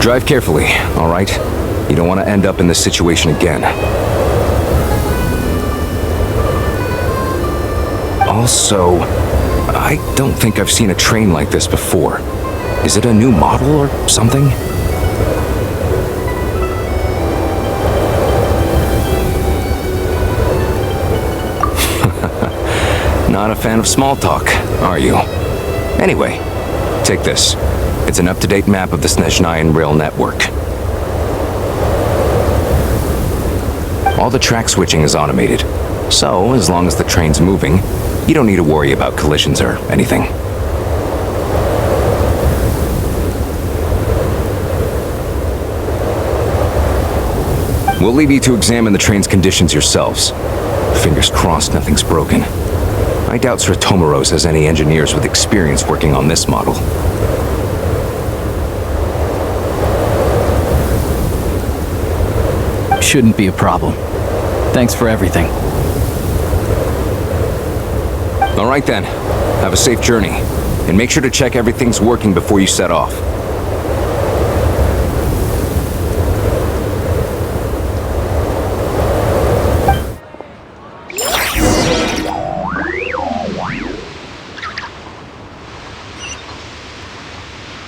Drive carefully, all right? You don't want to end up in this situation again. Also, I don't think I've seen a train like this before. Is it a new model or something? Not a fan of small talk, are you? Anyway, take this. It's an up-to-date map of the Snezhnaya rail network. All the track switching is automated, so as long as the train's moving, you don't need to worry about collisions or anything. We'll leave you to examine the train's conditions yourselves. Fingers crossed nothing's broken. I doubt Sir Tomoros has any engineers with experience working on this model. Shouldn't be a problem. Thanks for everything. All right then. Have a safe journey. And make sure to check everything's working before you set off.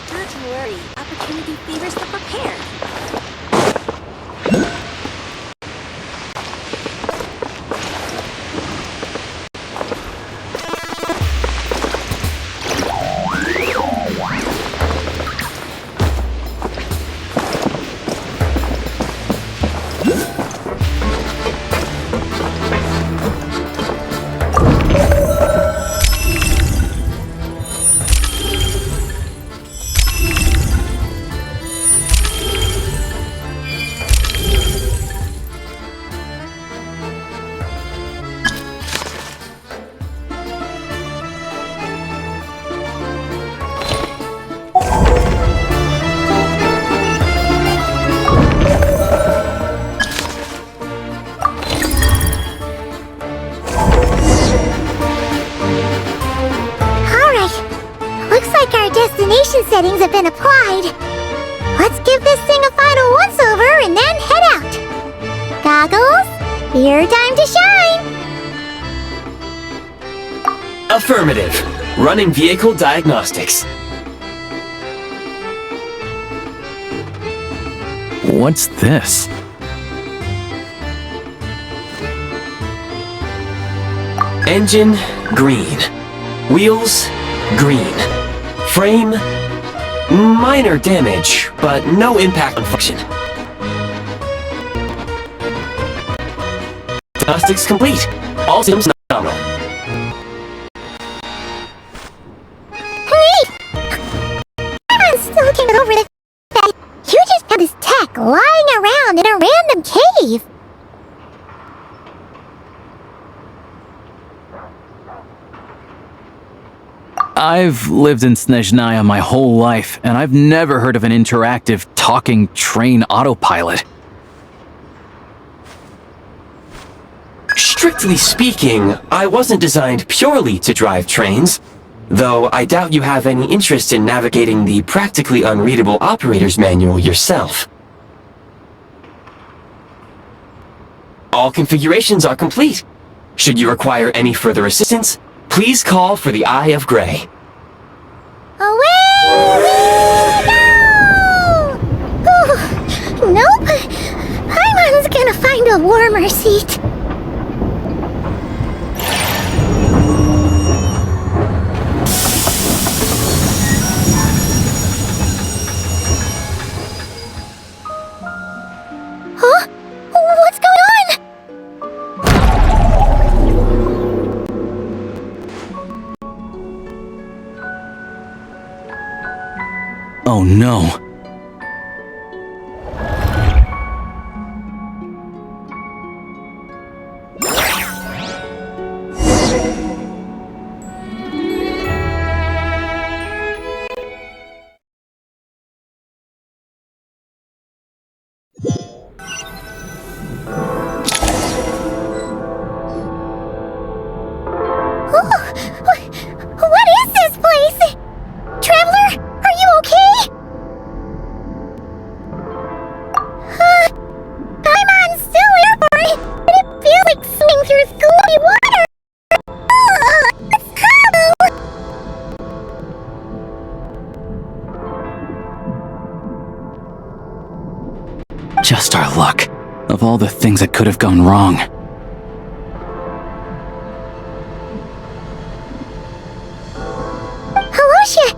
Don't worry. Opportunity favors the prepared. Settings have been applied. Let's give this thing a final once-over and then head out. Goggles, your time to shine! Affirmative. Running vehicle diagnostics. What's this? Engine, green. Wheels, green. Frame, minor damage, but no impact on function. Diagnostics complete. All systems nominal. Hey! I still can't get over the fact you just found this tech lying around in a random cave. I've lived in Snezhnaya my whole life, and I've never heard of an interactive, talking train autopilot. Strictly speaking, I wasn't designed purely to drive trains, though I doubt you have any interest in navigating the practically unreadable operator's manual yourself. All configurations are complete. Should you require any further assistance, please call for the Eye of Grey. Away we go! Nope. Paimon's gonna find a warmer seat. Huh? What's going on? Oh no. What is this place? Traveler, are you okay? Of all the things that could have gone wrong. Halosha,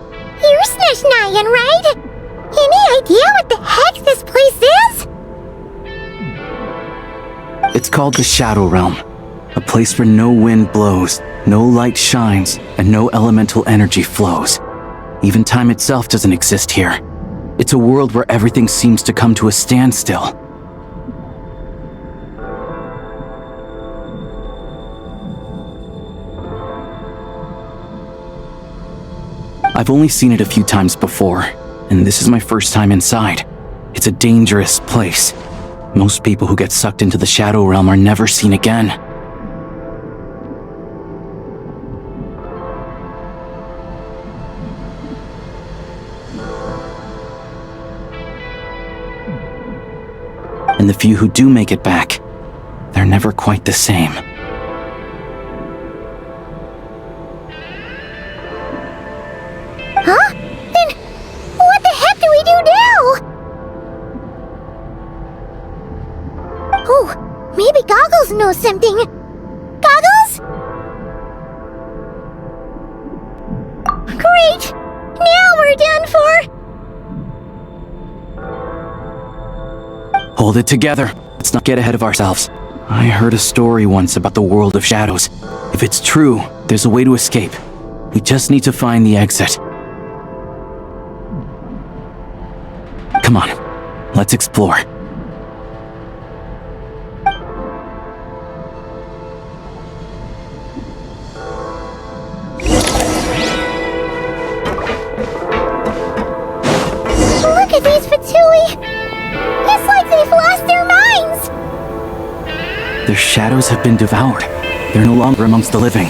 you're Snezhnayan, right? Any idea what the heck this place is? It's called the Shadow Realm. A place where no wind blows, no light shines, and no elemental energy flows. Even time itself doesn't exist here. It's a world where everything seems to come to a standstill. I've only seen it a few times before, and this is my first time inside. It's a dangerous place. Most people who get sucked into the Shadow Realm are never seen again. And the few who do make it back, they're never quite the same. Huh? Then what the heck do we do now? Oh, maybe Goggles knows something. Goggles? Great! Now we're done for! Hold it together. Let's not get ahead of ourselves. I heard a story once about the world of shadows. If it's true, there's a way to escape. We just need to find the exit. Come on, let's explore. Look at these Fatui! It's like they've lost their minds! Their shadows have been devoured. They're no longer amongst the living.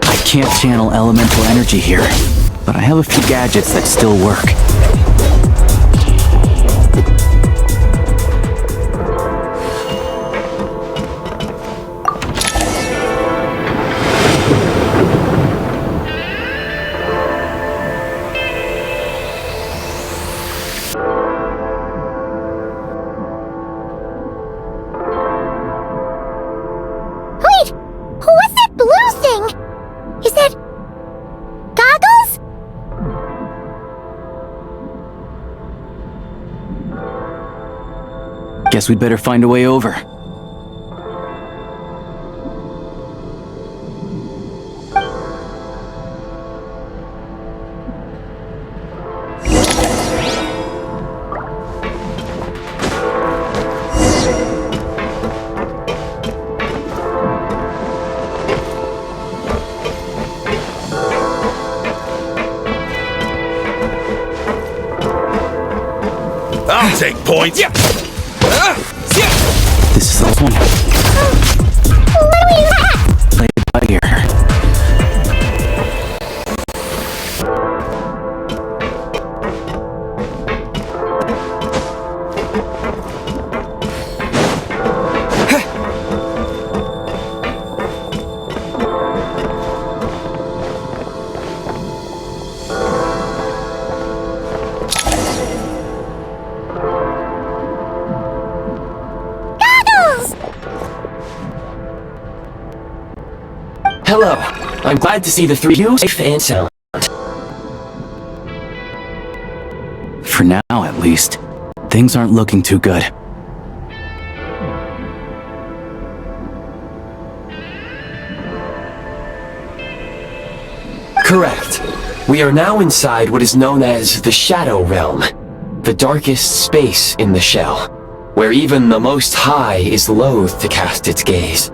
I can't channel elemental energy here, but I have a few gadgets that still work. Wait! What's that blue thing? Is that... Goggles? Guess we'd better find a way over. I'll take points. Yeah. This is the last one. What do we do? Play it by ear. Goggles! Hello. I'm glad to see the three of you safe and sound. For now, at least. Things aren't looking too good. Correct. We are now inside what is known as the Shadow Realm, the darkest space in the shell, where even the Most High is loath to cast its gaze.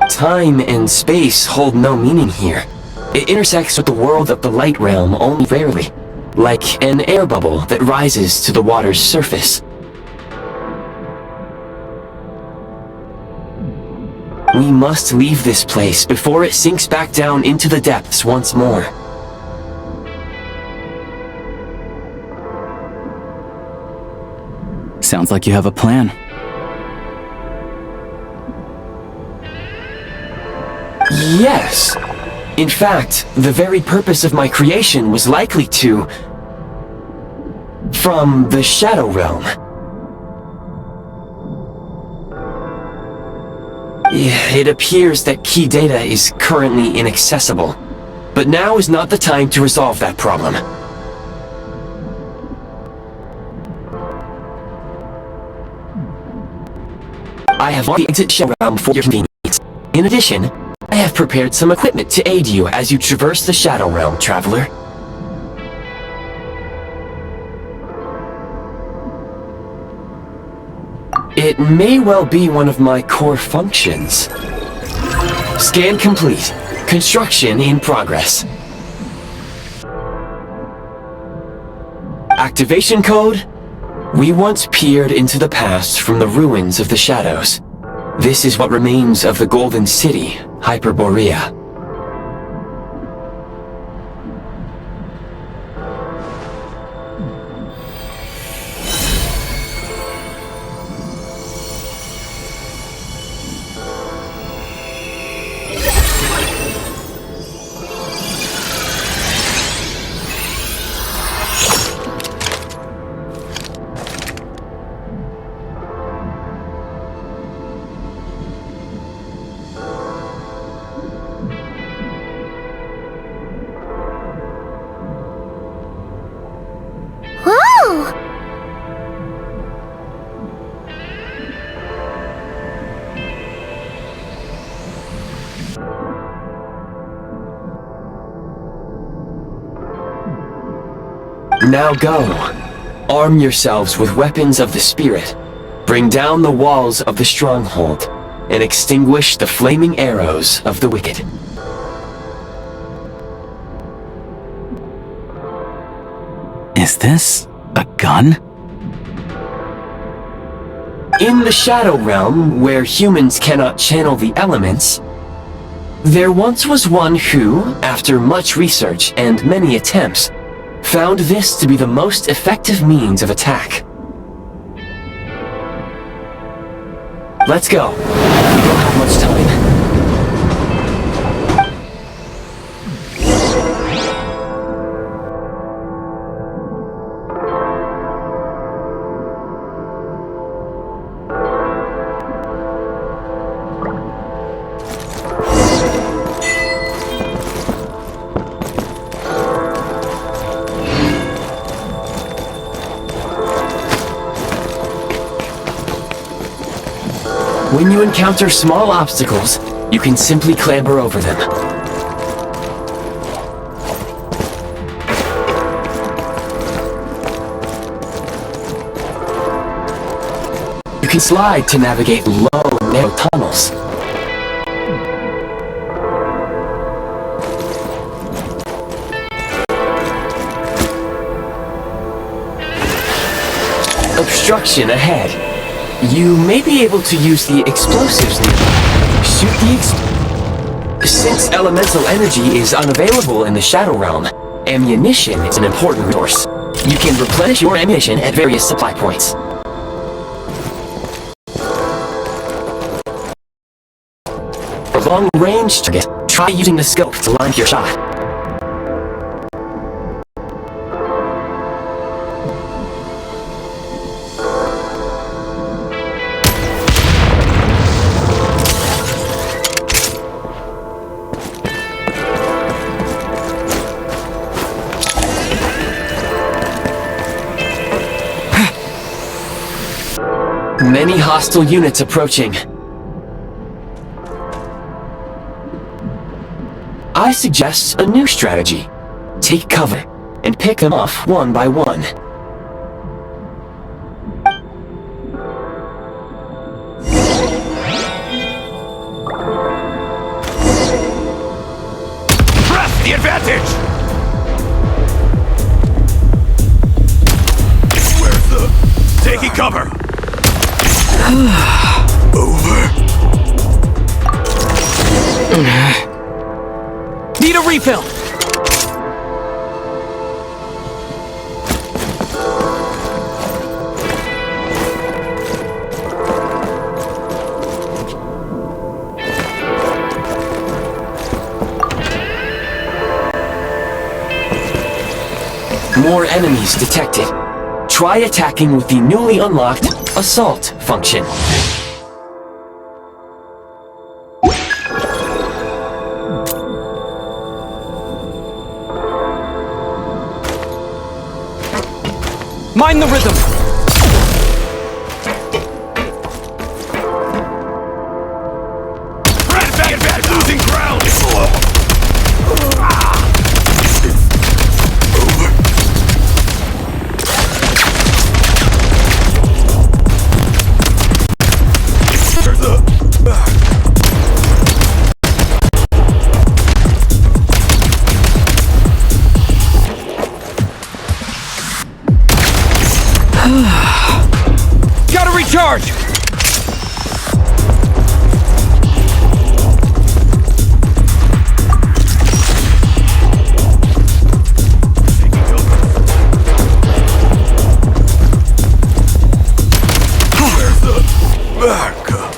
Time and space hold no meaning here. It intersects with the world of the light realm only rarely, like an air bubble that rises to the water's surface. We must leave this place before it sinks back down into the depths once more. Sounds like you have a plan. Yes. In fact, the very purpose of my creation was likely to... from the Shadow Realm. It appears that key data is currently inaccessible, but now is not the time to resolve that problem. I have marked the exit Shadow Realm for your convenience. In addition, I have prepared some equipment to aid you as you traverse the Shadow Realm, traveler. It may well be one of my core functions. Scan complete. Construction in progress. Activation code? We once peered into the past from the ruins of the shadows. This is what remains of the Golden City, Hyperborea. Whoa! Now go. Arm yourselves with weapons of the spirit. Bring down the walls of the stronghold, and extinguish the flaming arrows of the wicked. Is this a gun? In the Shadow Realm, where humans cannot channel the elements, there once was one who, after much research and many attempts, found this to be the most effective means of attack. Let's go. We don't have much time. When you encounter small obstacles, you can simply clamber over them. You can slide to navigate low and narrow tunnels. Obstruction ahead. You may be able to use the explosives nearby. Shoot the Since elemental energy is unavailable in the Shadow Realm, ammunition is an important resource. You can replenish your ammunition at various supply points. For long-range targets, try using the scope to line up your shot. Many hostile units approaching. I suggest a new strategy. Take cover and pick them off one by one. Press the cover! Over. Need a refill! More enemies detected. Try attacking with the newly unlocked Assault function. Mind the rhythm! Get back! Losing ground! Gotta recharge! Where's the backup?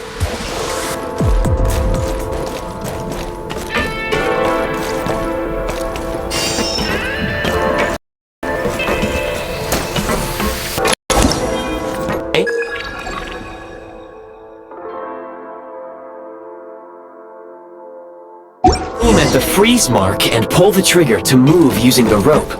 Aim at the freeze mark and pull the trigger to move using the rope.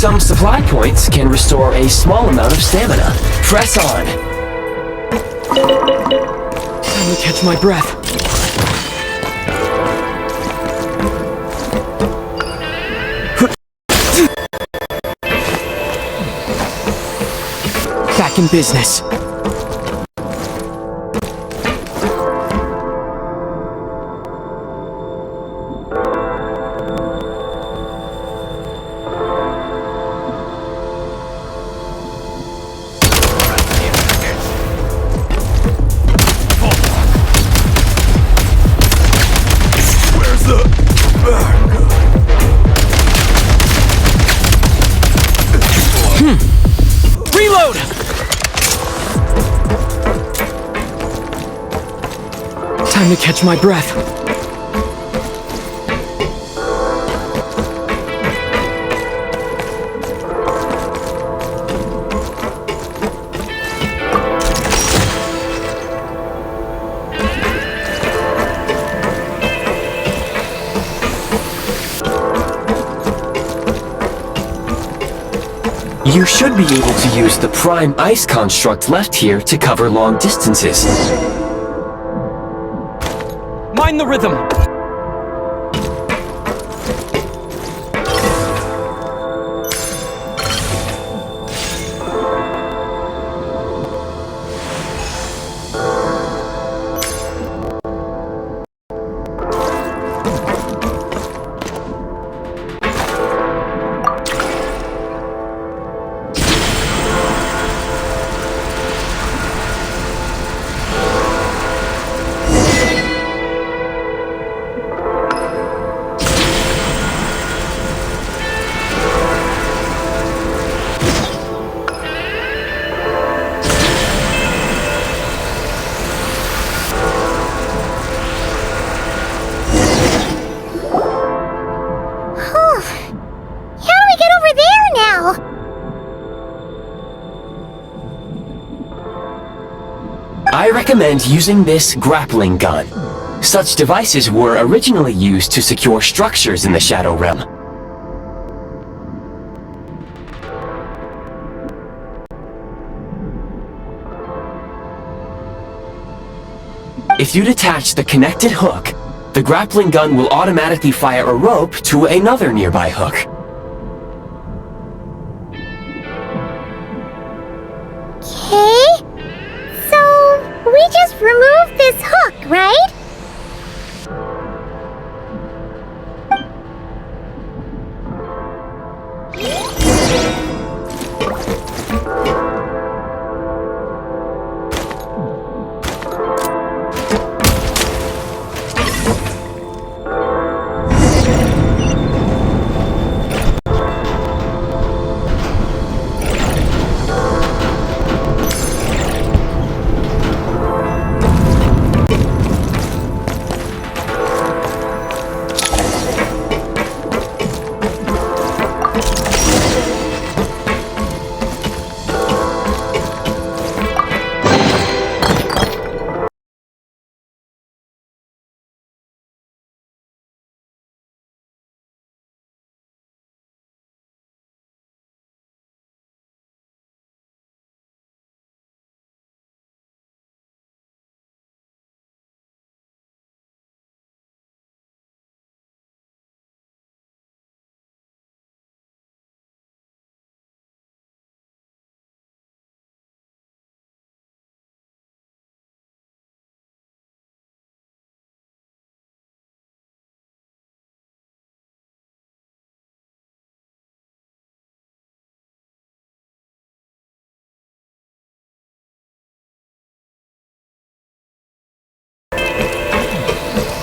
Some supply points can restore a small amount of stamina. Press on. Time to catch my breath. Back in business. Where's the backup? Reload! Time to catch my breath. You should be able to use the prime ice construct left here to cover long distances. Mind the rhythm! recommend using this grappling gun. Such devices were originally used to secure structures in the Shadow Realm. If you detach the connected hook, the grappling gun will automatically fire a rope to another nearby hook. Okay. So, we just removed this hook, right?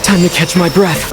Time to catch my breath.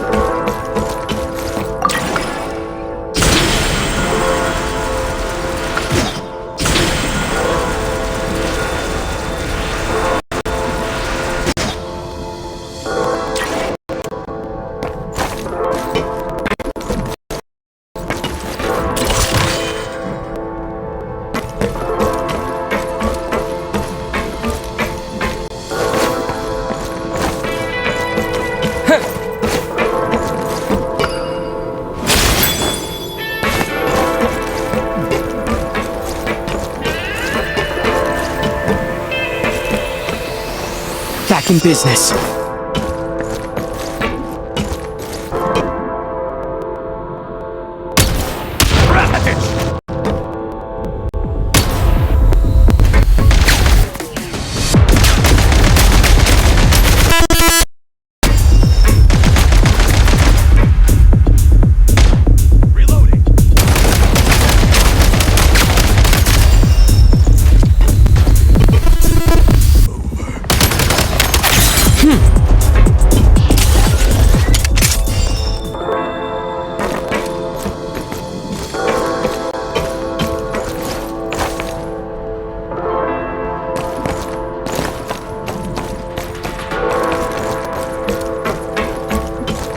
Back in business.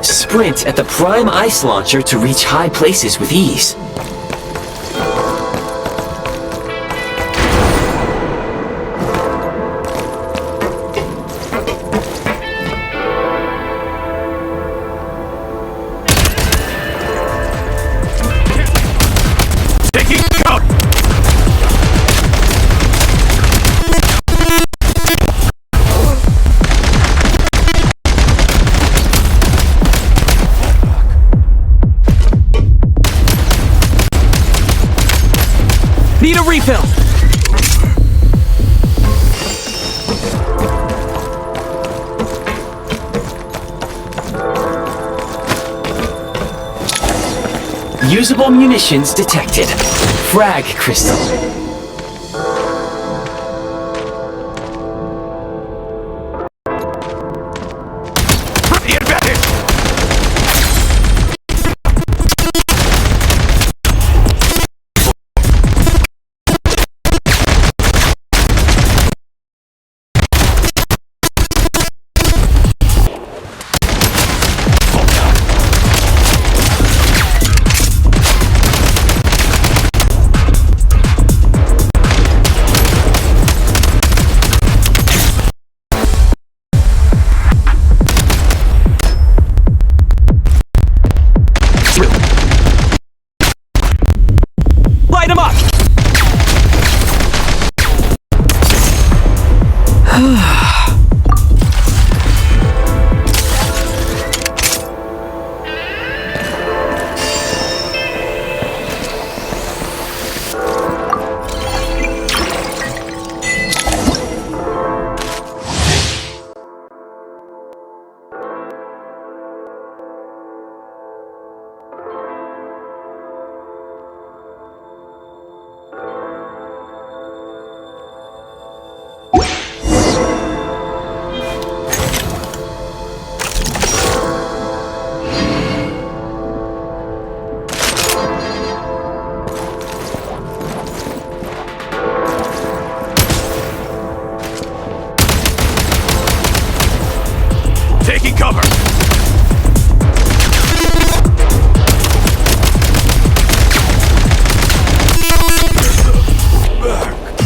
Sprint at the prime ice launcher to reach high places with ease. Taking cover! Need a refill! Usable munitions detected. Frag crystal. The advantage!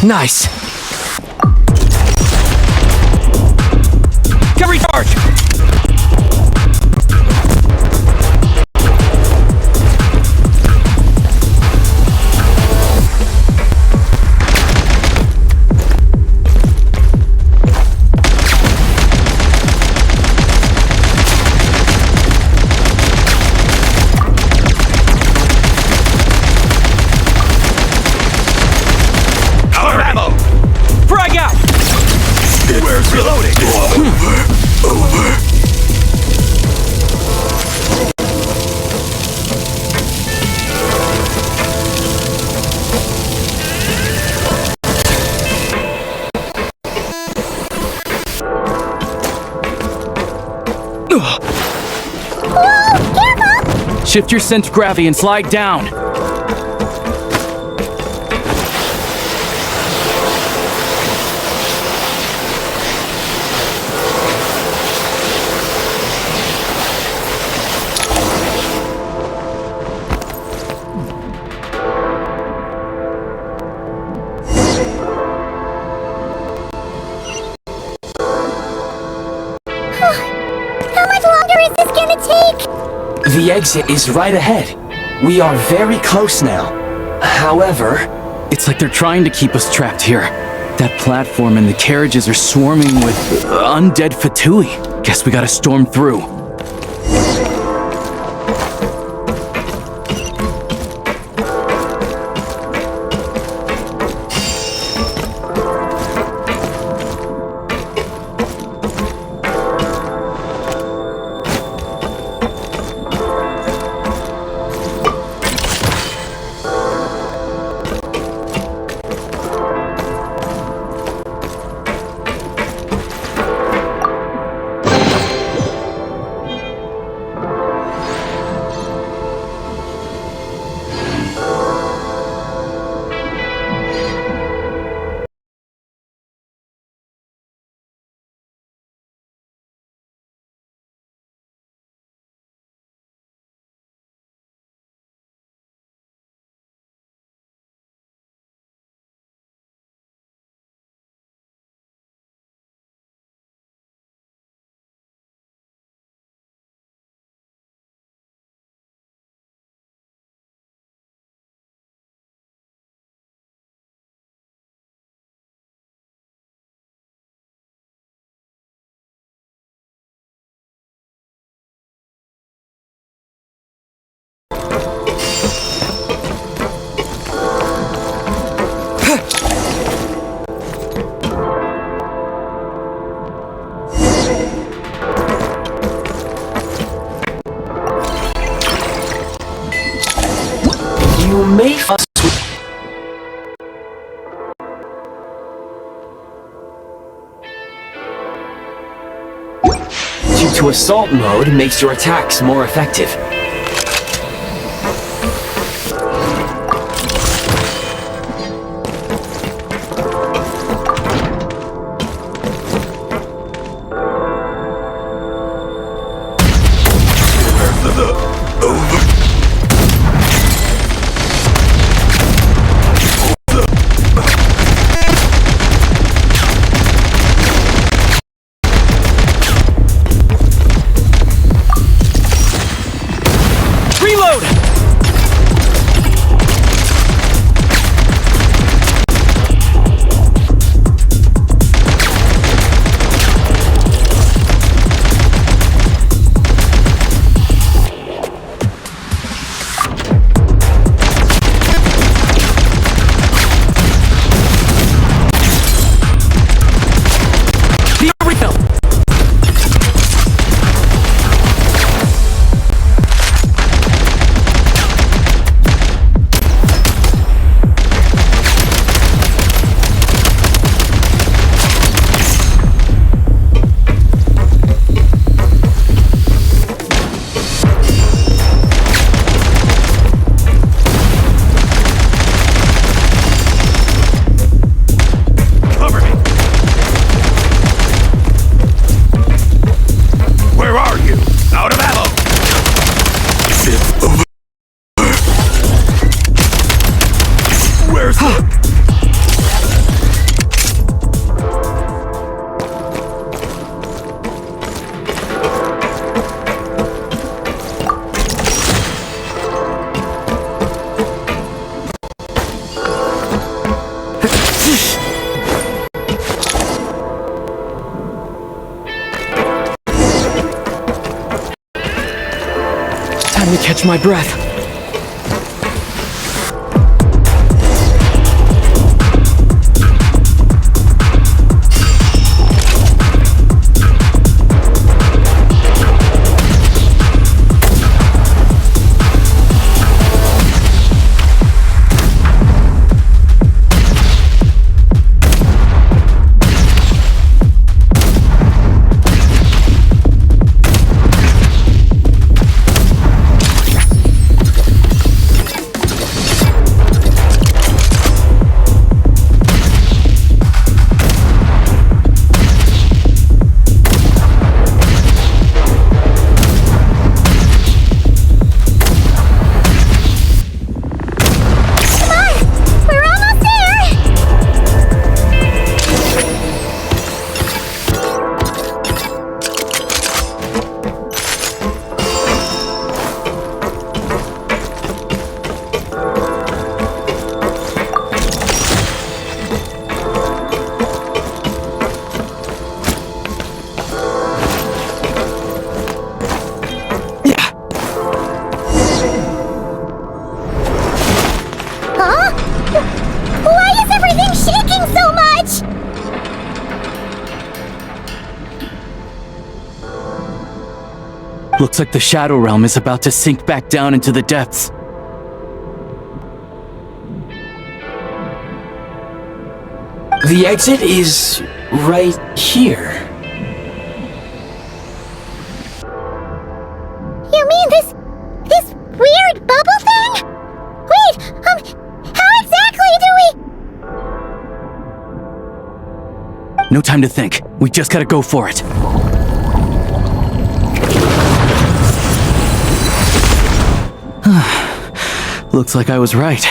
Nice. Get recharge! Our ammo! Frag out! Where's reloading? Over. Shift your center of gravity and slide down. How much longer is this gonna take? The exit is right ahead. We are very close now. However, It's like they're trying to keep us trapped here. That platform and the carriages are swarming with undead Fatui. Guess we gotta storm through. you may fuss with... Due to assault mode makes your attacks more effective. Time to catch my breath. Looks like the Shadow Realm is about to sink back down into the depths. The exit is right here. You mean this weird bubble thing? Wait, how exactly do we... No time to think. We just gotta go for it. Looks like I was right.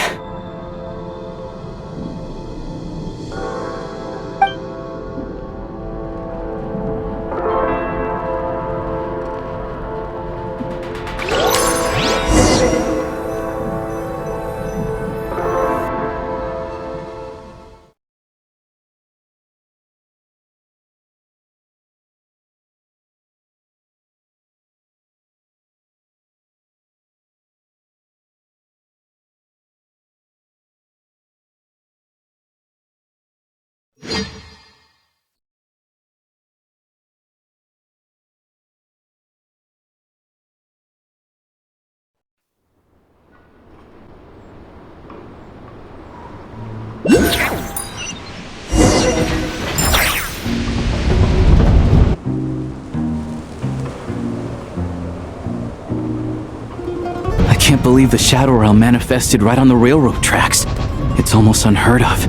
I can't believe the Shadow Realm manifested right on the railroad tracks. It's almost unheard of.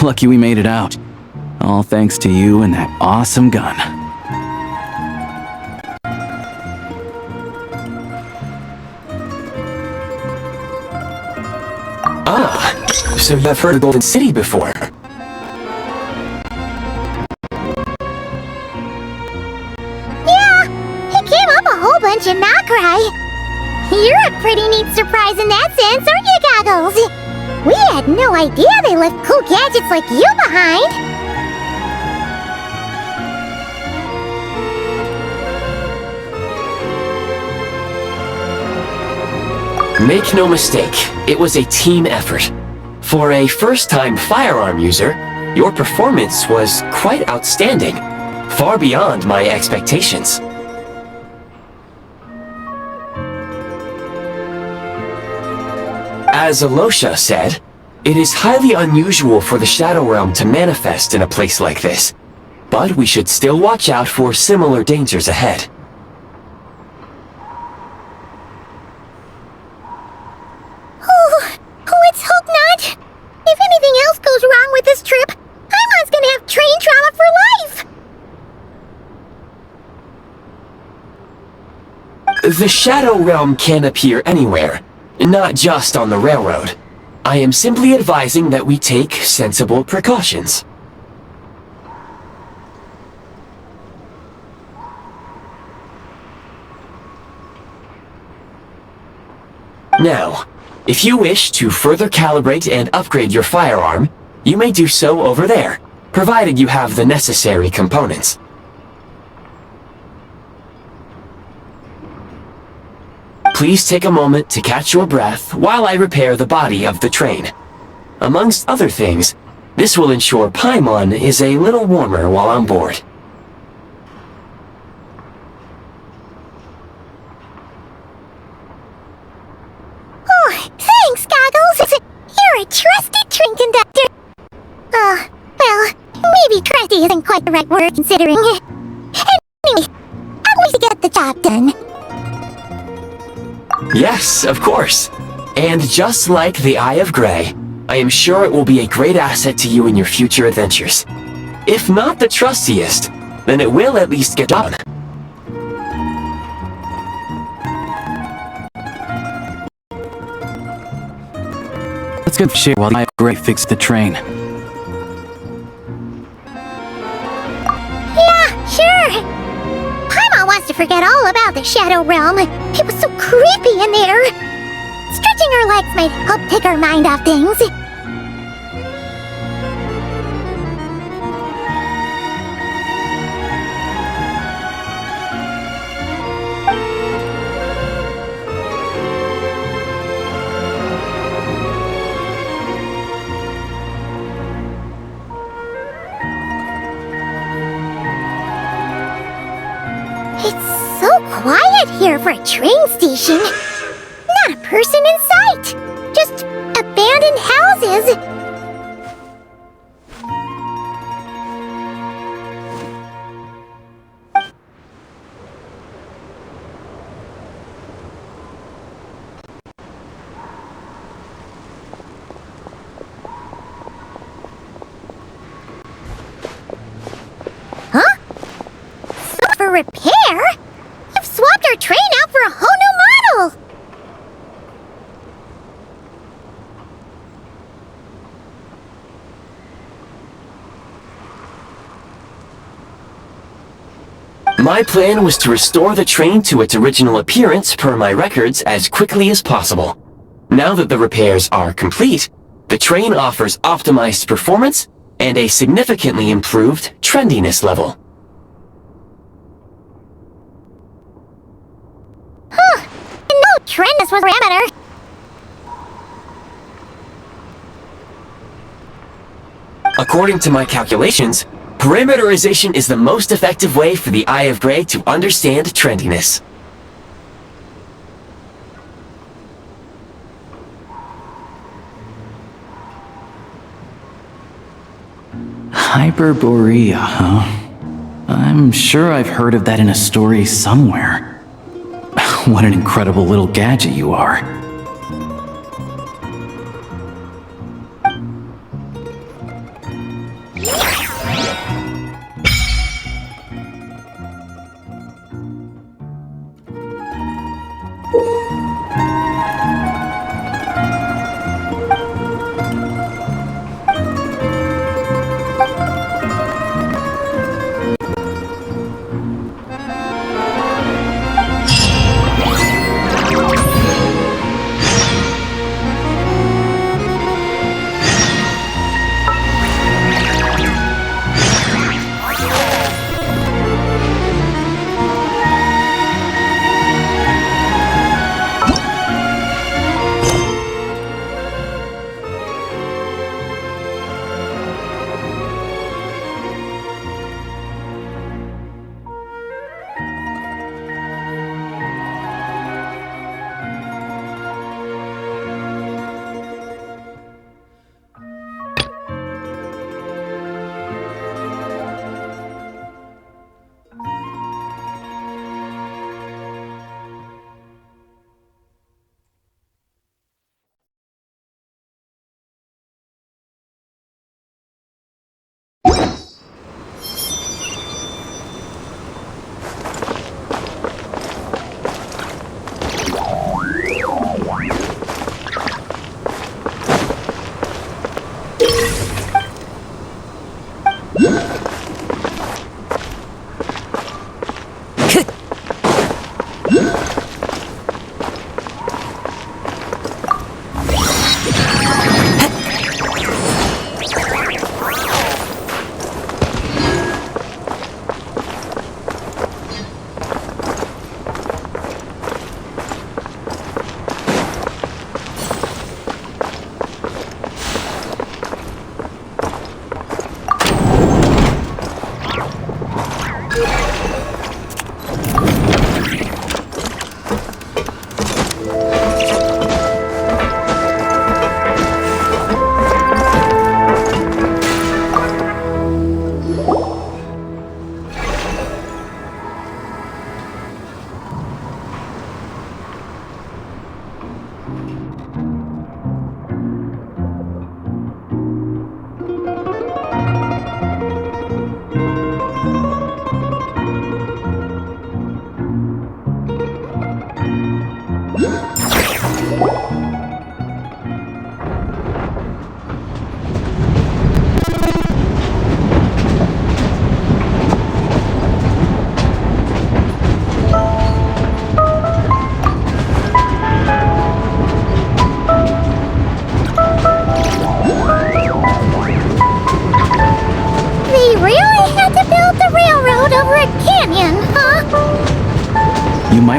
Lucky we made it out. All thanks to you and that awesome gun. Ah, so you have heard of Golden City before? Bunch of Nakrai. You're a pretty neat surprise in that sense, aren't you, Goggles? We had no idea they left cool gadgets like you behind. Make no mistake, it was a team effort. For a first-time firearm user, your performance was quite outstanding, far beyond my expectations. As Alosha said, it is highly unusual for the Shadow Realm to manifest in a place like this, but we should still watch out for similar dangers ahead. Oh, let's hope not. If anything else goes wrong with this trip, Paimon's gonna have train trauma for life. The Shadow Realm can appear anywhere, not just on the railroad. I am simply advising that we take sensible precautions. Now, if you wish to further calibrate and upgrade your firearm, you may do so over there, provided you have the necessary components. Please take a moment to catch your breath while I repair the body of the train. Amongst other things, this will ensure Paimon is a little warmer while on board. Oh, thanks, Goggles. You're a trusty train conductor. Well, maybe trusty isn't quite the right word considering. Anyway, at least you get the job done. Yes, of course. And just like the Eye of Grey, I am sure it will be a great asset to you in your future adventures. If not the trustiest, then it will at least get done. Let's go share while I Gray fix the train. Yeah, sure. Paimon wants to forget all about the Shadow Realm. It was so creepy in there. Stretching her legs might help take her mind off things. It's so quiet here for a train station. Not a person in sight. Just abandoned houses. Huh? So for repair? You've swapped our train out for a whole new model! My plan was to restore the train to its original appearance per my records as quickly as possible. Now that the repairs are complete, the train offers optimized performance and a significantly improved trendiness level. No, trendness was parameter. According to my calculations, parameterization is the most effective way for the Eye of Grey to understand trendiness. Hyperborea, huh? I'm sure I've heard of that in a story somewhere. What an incredible little gadget you are.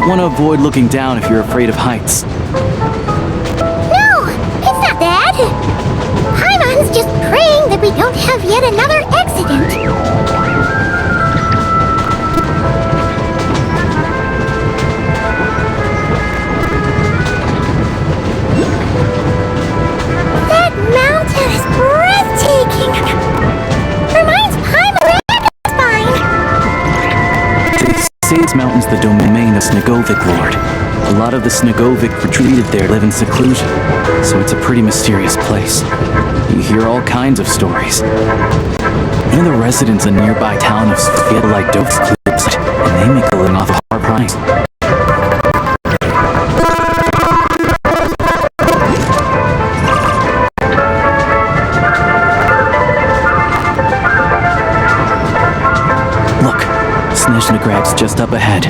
want to avoid looking down if you're afraid of heights. No, it's not that. Paimon's just praying that we don't have yet another accident. That mountain is breathtaking. Reminds Paimon of Spine. This mountain's the domain of Snegovic Lord. A lot of the Snegovic retreated there live in seclusion, so it's a pretty mysterious place. You hear all kinds of stories. Even the residents in nearby town of Sofia like Dove's clips, and they make a living off of hard price. Look, Snezhnayagrad's just up ahead.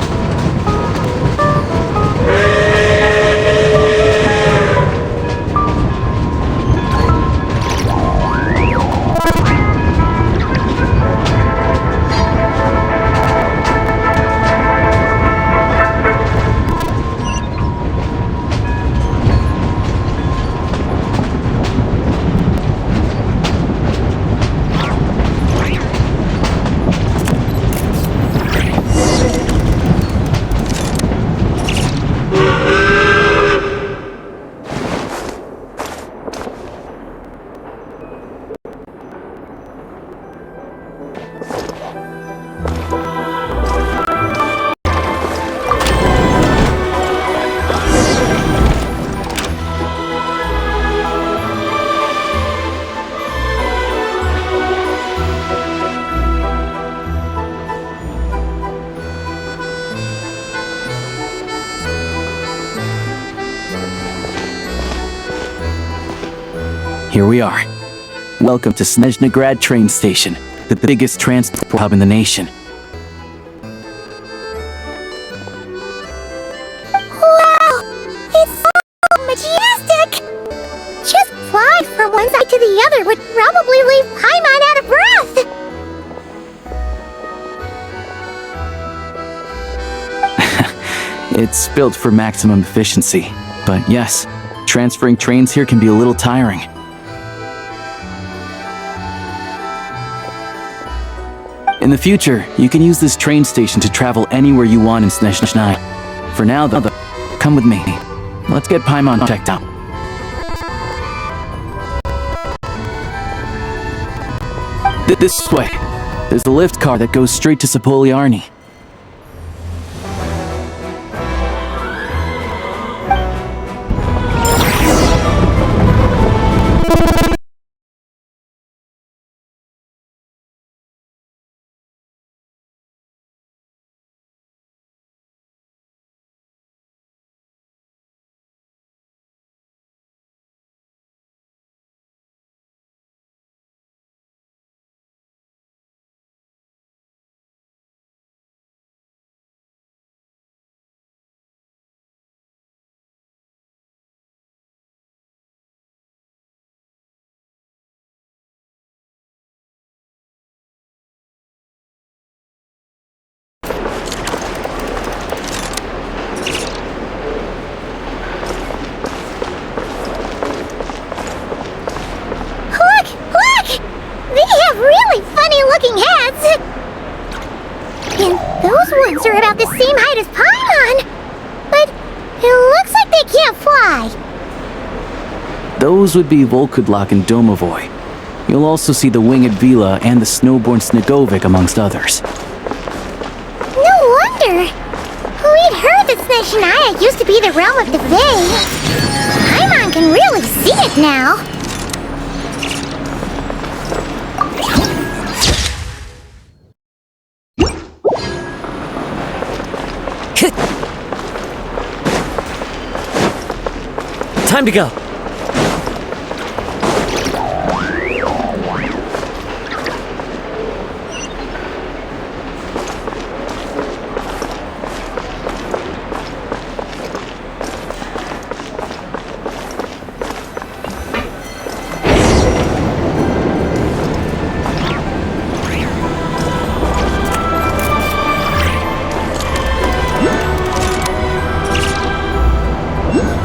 Here we are. Welcome to Snezhnayagrad train station, the biggest transport hub in the nation. Wow! It's so majestic! Just flying from one side to the other would probably leave Paimon out of breath! It's built for maximum efficiency, but yes, transferring trains here can be a little tiring. In the future, you can use this train station to travel anywhere you want in Snezhnaya. For now, though, come with me. Let's get Paimon checked out. This way. There's the lift car that goes straight to Sapoliarni. Are about the same height as Paimon, but it looks like they can't fly. Those would be Volkudlak and Domovoy. You'll also see the winged Vila and the snowborn Snegovic amongst others. No wonder. We'd heard that Snezhnaya used to be the realm of the Fae. Paimon can really see it now. Time to go.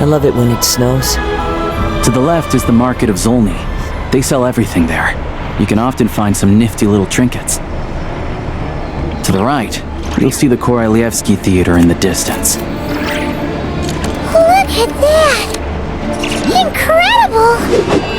I love it when it snows. To the left is the market of Zolny. They sell everything there. You can often find some nifty little trinkets. To the right, you'll see the Korolyevsky Theater in the distance. Look at that! Incredible!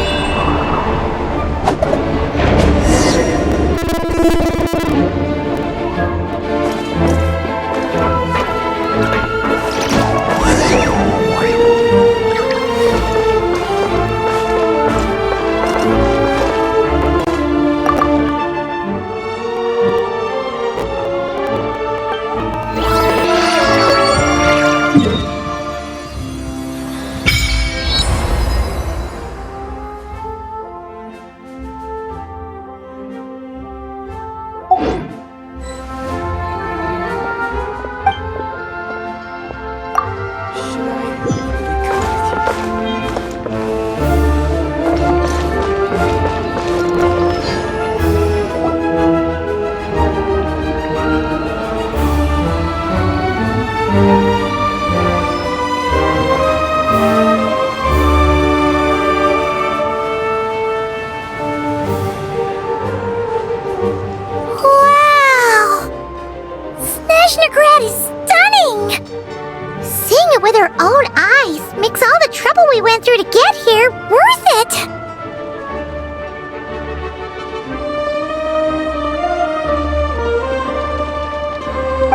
With our own eyes makes all the trouble we went through to get here worth it!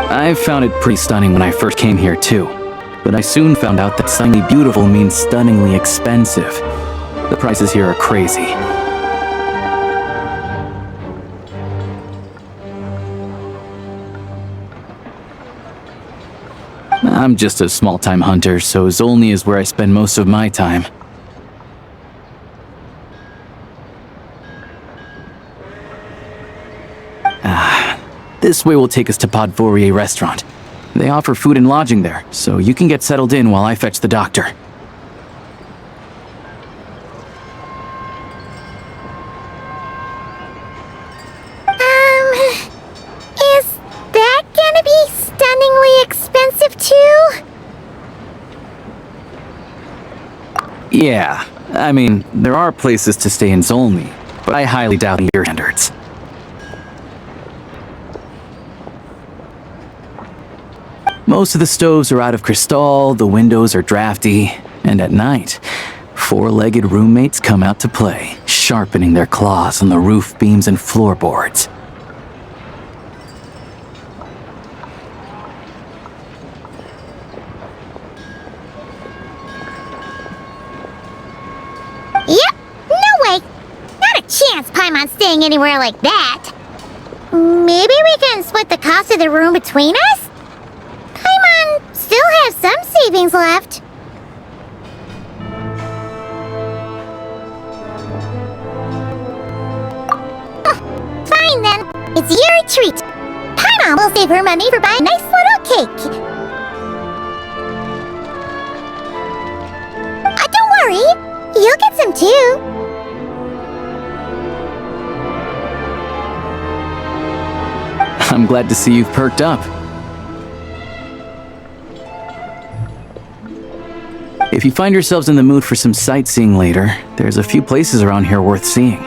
I found it pretty stunning when I first came here too, but I soon found out that stunningly beautiful means stunningly expensive. The prices here are crazy. I'm just a small-time hunter, so Zolny is where I spend most of my time. This way will take us to Podvorye restaurant. They offer food and lodging there, so you can get settled in while I fetch the doctor. Is that gonna be stunningly expensive too? Yeah, I mean, there are places to stay in Zolny, but I highly doubt your standards. Most of the stoves are out of crystal, the windows are drafty, and at night, four-legged roommates come out to play, sharpening their claws on the roof beams and floorboards. Yep, no way! Not a chance Paimon's staying anywhere like that! Maybe we can split the cost of the room between us? Paimon still has some savings left. Fine then, it's your treat. Paimon will save her money for buying a nice little cake. Don't worry, you'll get some too. I'm glad to see you've perked up. If you find yourselves in the mood for some sightseeing later, there's a few places around here worth seeing.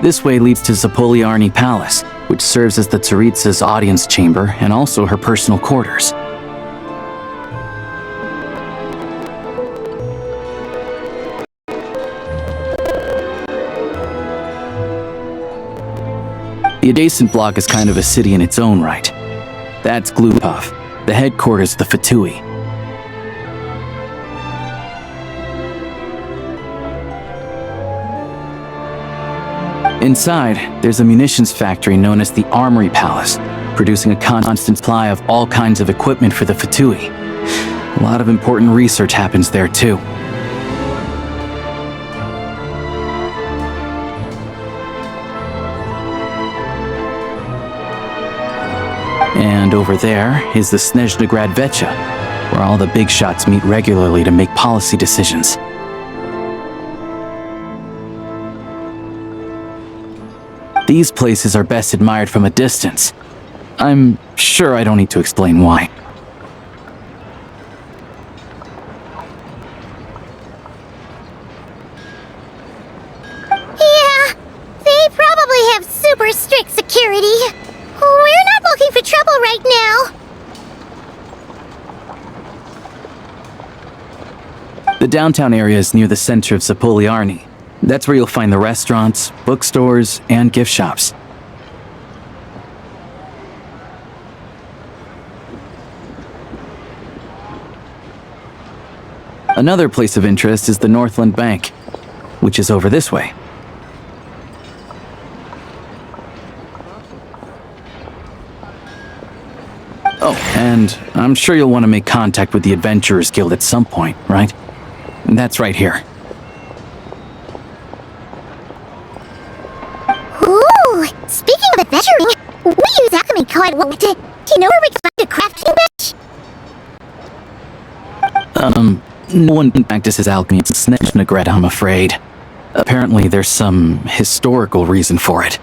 This way leads to Zapoliarny Palace, which serves as the Tsaritsa's audience chamber and also her personal quarters. The adjacent block is kind of a city in its own right. That's Glupov, the headquarters of the Fatui. Inside, there's a munitions factory known as the Armory Palace, producing a constant supply of all kinds of equipment for the Fatui. A lot of important research happens there too. And over there is the Snezhnaya Vecha, where all the big shots meet regularly to make policy decisions. These places are best admired from a distance. I'm sure I don't need to explain why. Yeah, they probably have super strict security. We're not looking for trouble right now. The downtown area is near the center of Zapoliarny. That's where you'll find the restaurants, bookstores, and gift shops. Another place of interest is the Northland Bank, which is over this way. Oh, and I'm sure you'll want to make contact with the Adventurers Guild at some point, right? That's right here. Ooh, speaking of adventuring, we use alchemy quite a lot. Do you know where we can find a crafting bench? No one practices alchemy in Snezhnaya, I'm afraid. Apparently there's some historical reason for it.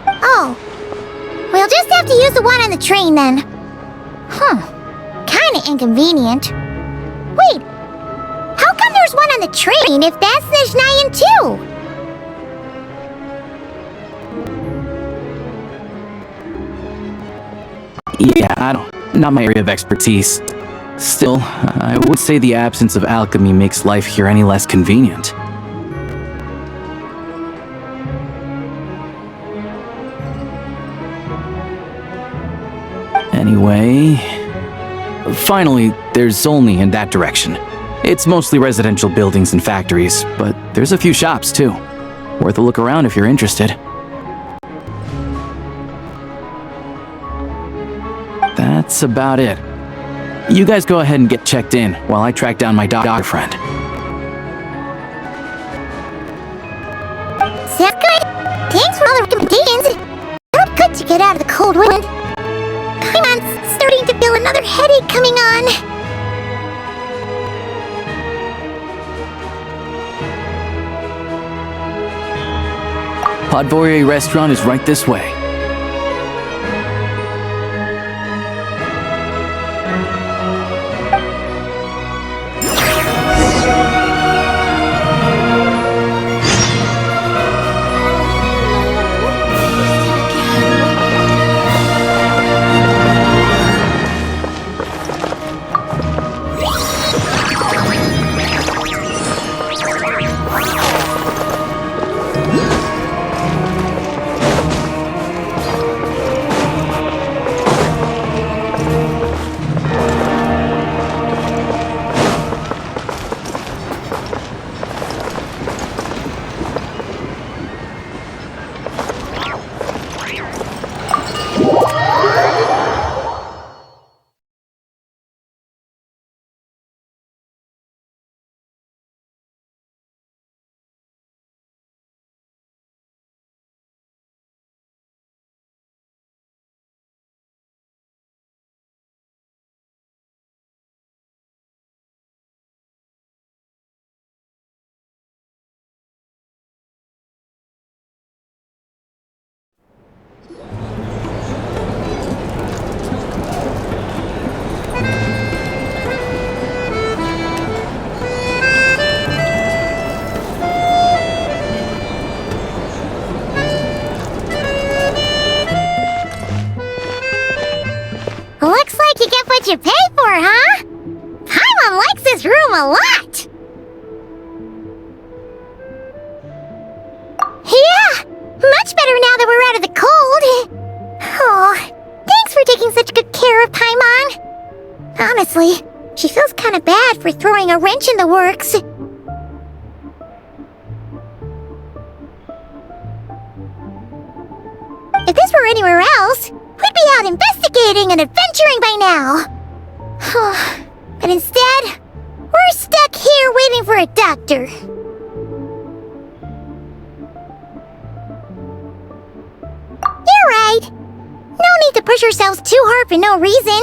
Oh. We'll just have to use the one on the train then. Kinda inconvenient. Wait, how come there's one on the train if that's Snezhnayan too? Yeah, not my area of expertise. Still, I would say the absence of alchemy makes life here any less convenient. Anyway... Finally, there's Zolny in that direction. It's mostly residential buildings and factories, but there's a few shops too. Worth a look around if you're interested. That's about it. You guys go ahead and get checked in while I track down my doctor friend. Sounds good. Thanks for all the recommendations. Felt good to get out of the cold wind. I'm starting to feel another headache coming on. Podvorye restaurant is right this way. Looks like you get what you pay for, huh? Paimon likes this room a lot! Yeah! Much better now that we're out of the cold! Oh, thanks for taking such good care of Paimon. Honestly, she feels kinda bad for throwing a wrench in the works. If this were anywhere else, we'd be out investigating and adventuring by now. But instead, we're stuck here waiting for a doctor. You're right. No need to push ourselves too hard for no reason.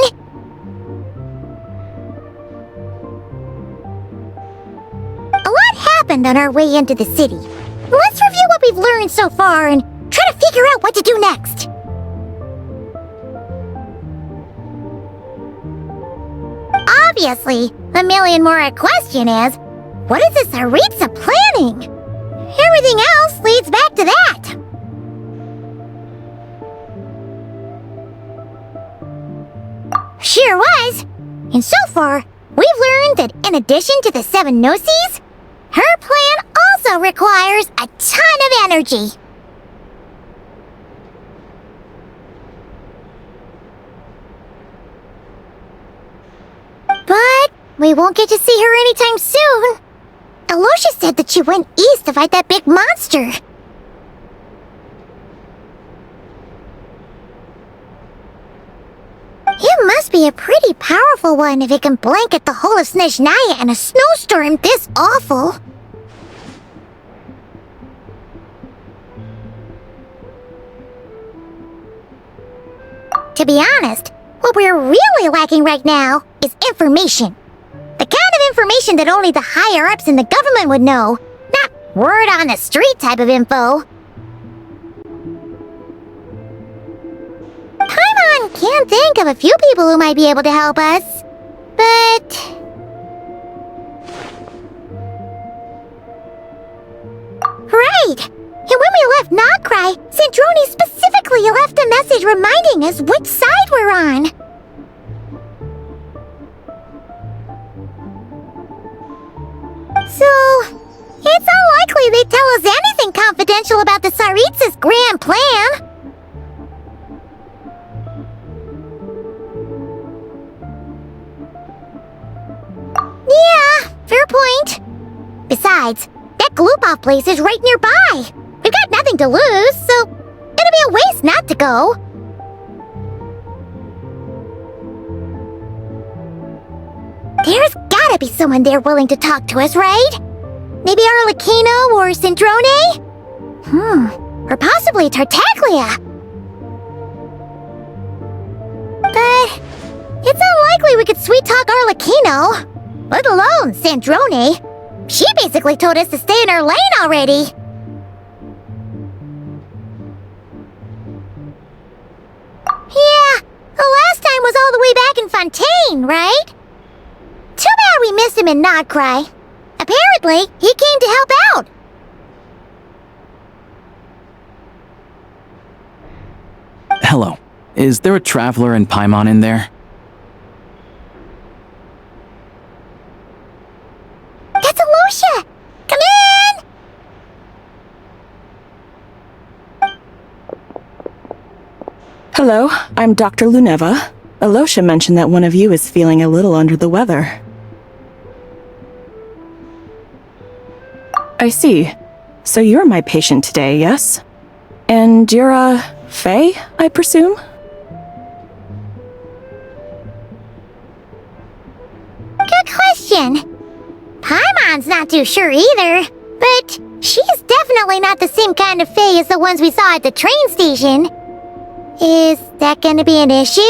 A lot happened on our way into the city. let's review what we've learned so far and try to figure out what to do next. Obviously, the million-more question is, what is this Tsaritsa planning? Everything else leads back to that. Sure was. And so far, we've learned that in addition to the 7 Gnosis, her plan also requires a ton of energy. But we won't get to see her anytime soon. Alosha said that she went east to fight that big monster. It must be a pretty powerful one if it can blanket the whole of Snezhnaya in a snowstorm this awful. To be honest, what we're really lacking right now is information. The kind of information that only the higher-ups in the government would know, not word on the street type of info. Paimon can think of a few people who might be able to help us, but... Right! And when we left Nocry, Sandrone specifically left a message reminding us which side we're on. So, it's unlikely they'd tell us anything confidential about the Tsaritsa's grand plan. Yeah, fair point. Besides, that Gloop-Off place is right nearby. We've got nothing to lose, so it'd be a waste not to go. There's gotta be someone there willing to talk to us, right? Maybe Arlecchino or Sandrone? Or possibly Tartaglia. But it's unlikely we could sweet-talk Arlecchino, let alone Sandrone. She basically told us to stay in her lane already. Yeah, the last time was all the way back in Fontaine, right? Too bad we missed him in Nocry. Apparently, he came to help out. Hello. Is there a traveler and Paimon in there? That's Alosha! Come in! Hello, I'm Dr. Luneva. Alosha mentioned that one of you is feeling a little under the weather. I see. So you're my patient today, yes? And you're a Fae, I presume? Good question. Paimon's not too sure either, but she's definitely not the same kind of Fae as the ones we saw at the train station. Is that gonna be an issue?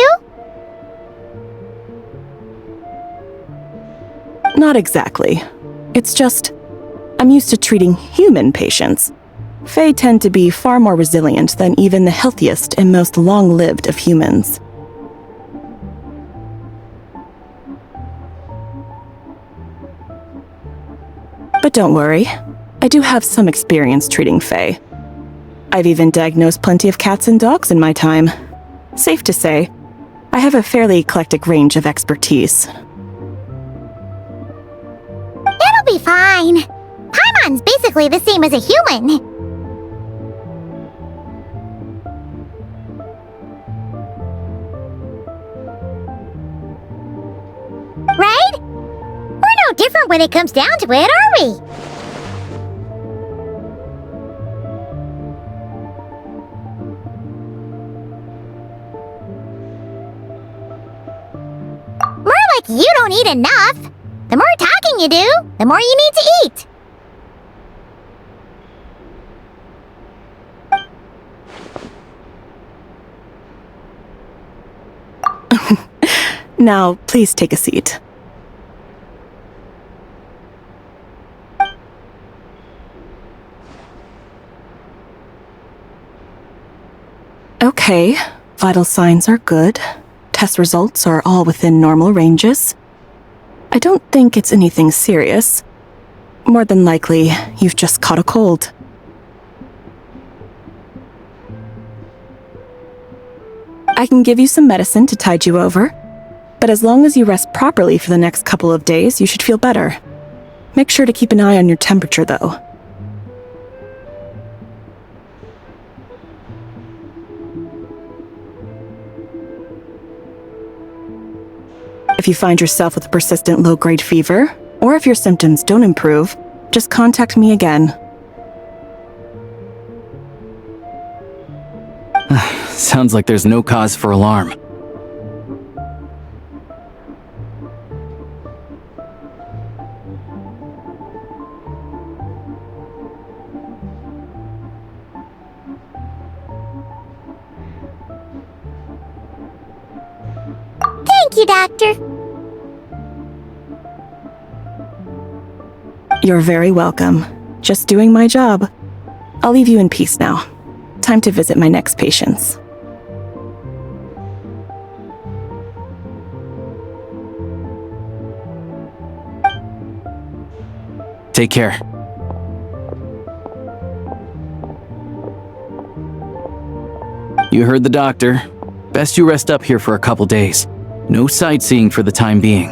Not exactly. It's just, I'm used to treating human patients. Fae tend to be far more resilient than even the healthiest and most long-lived of humans. But don't worry, I do have some experience treating Fae. I've even diagnosed plenty of cats and dogs in my time. Safe to say, I have a fairly eclectic range of expertise. It'll be fine. Paimon's basically the same as a human. Right? We're no different when it comes down to it, are we? More like you don't eat enough. The more talking you do, the more you need to eat. Now, please take a seat. Okay, vital signs are good. Test results are all within normal ranges. I don't think it's anything serious. More than likely, you've just caught a cold. I can give you some medicine to tide you over, but as long as you rest properly for the next couple of days, you should feel better. Make sure to keep an eye on your temperature, though. If you find yourself with a persistent low-grade fever, or if your symptoms don't improve, just contact me again. Sounds like there's no cause for alarm. Thank you, Doctor. You're very welcome. Just doing my job. I'll leave you in peace now. Time to visit my next patients. Take care. You heard the doctor. Best you rest up here for a couple days. No sightseeing for the time being.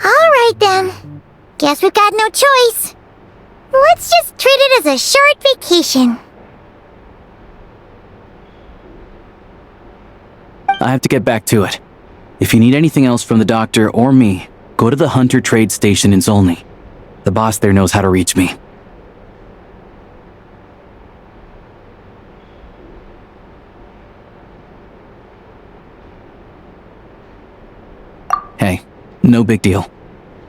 Alright then. Guess we've got no choice. Let's just treat it as a short vacation. I have to get back to it. If you need anything else from the doctor or me, go to the Hunter Trade Station in Zolny. The boss there knows how to reach me. Hey, no big deal.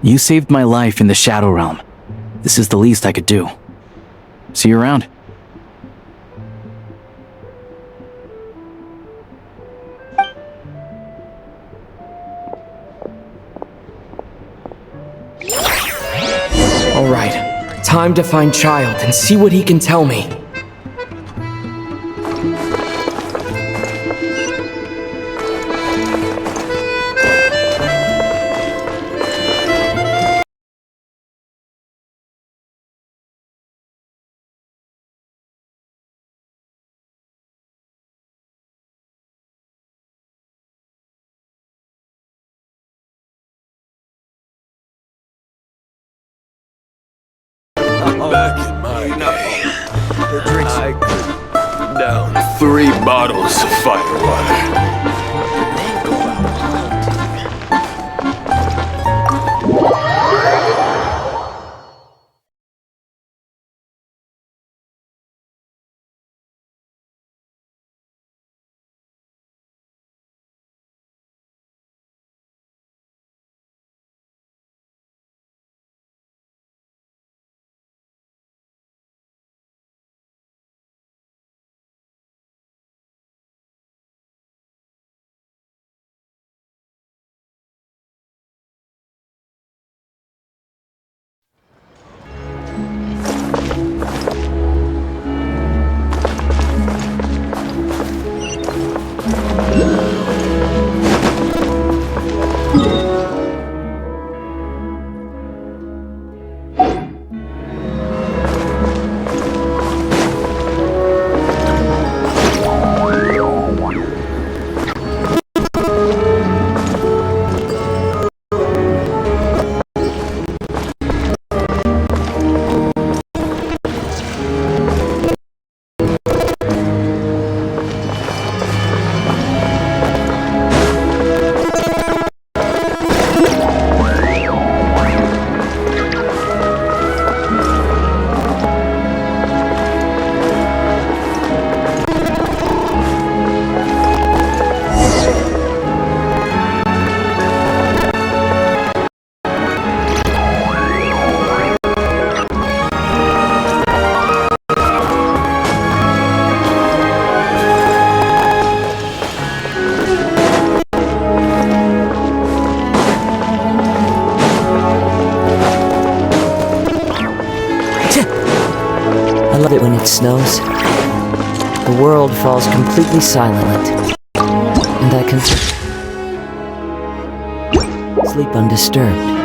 You saved my life in the Shadow Realm. This is the least I could do. See you around. All right, time to find Child and see what he can tell me. Back in my day, I could down 3 bottles of firewater. love it when it snows. The world falls completely silent, and I can sleep undisturbed.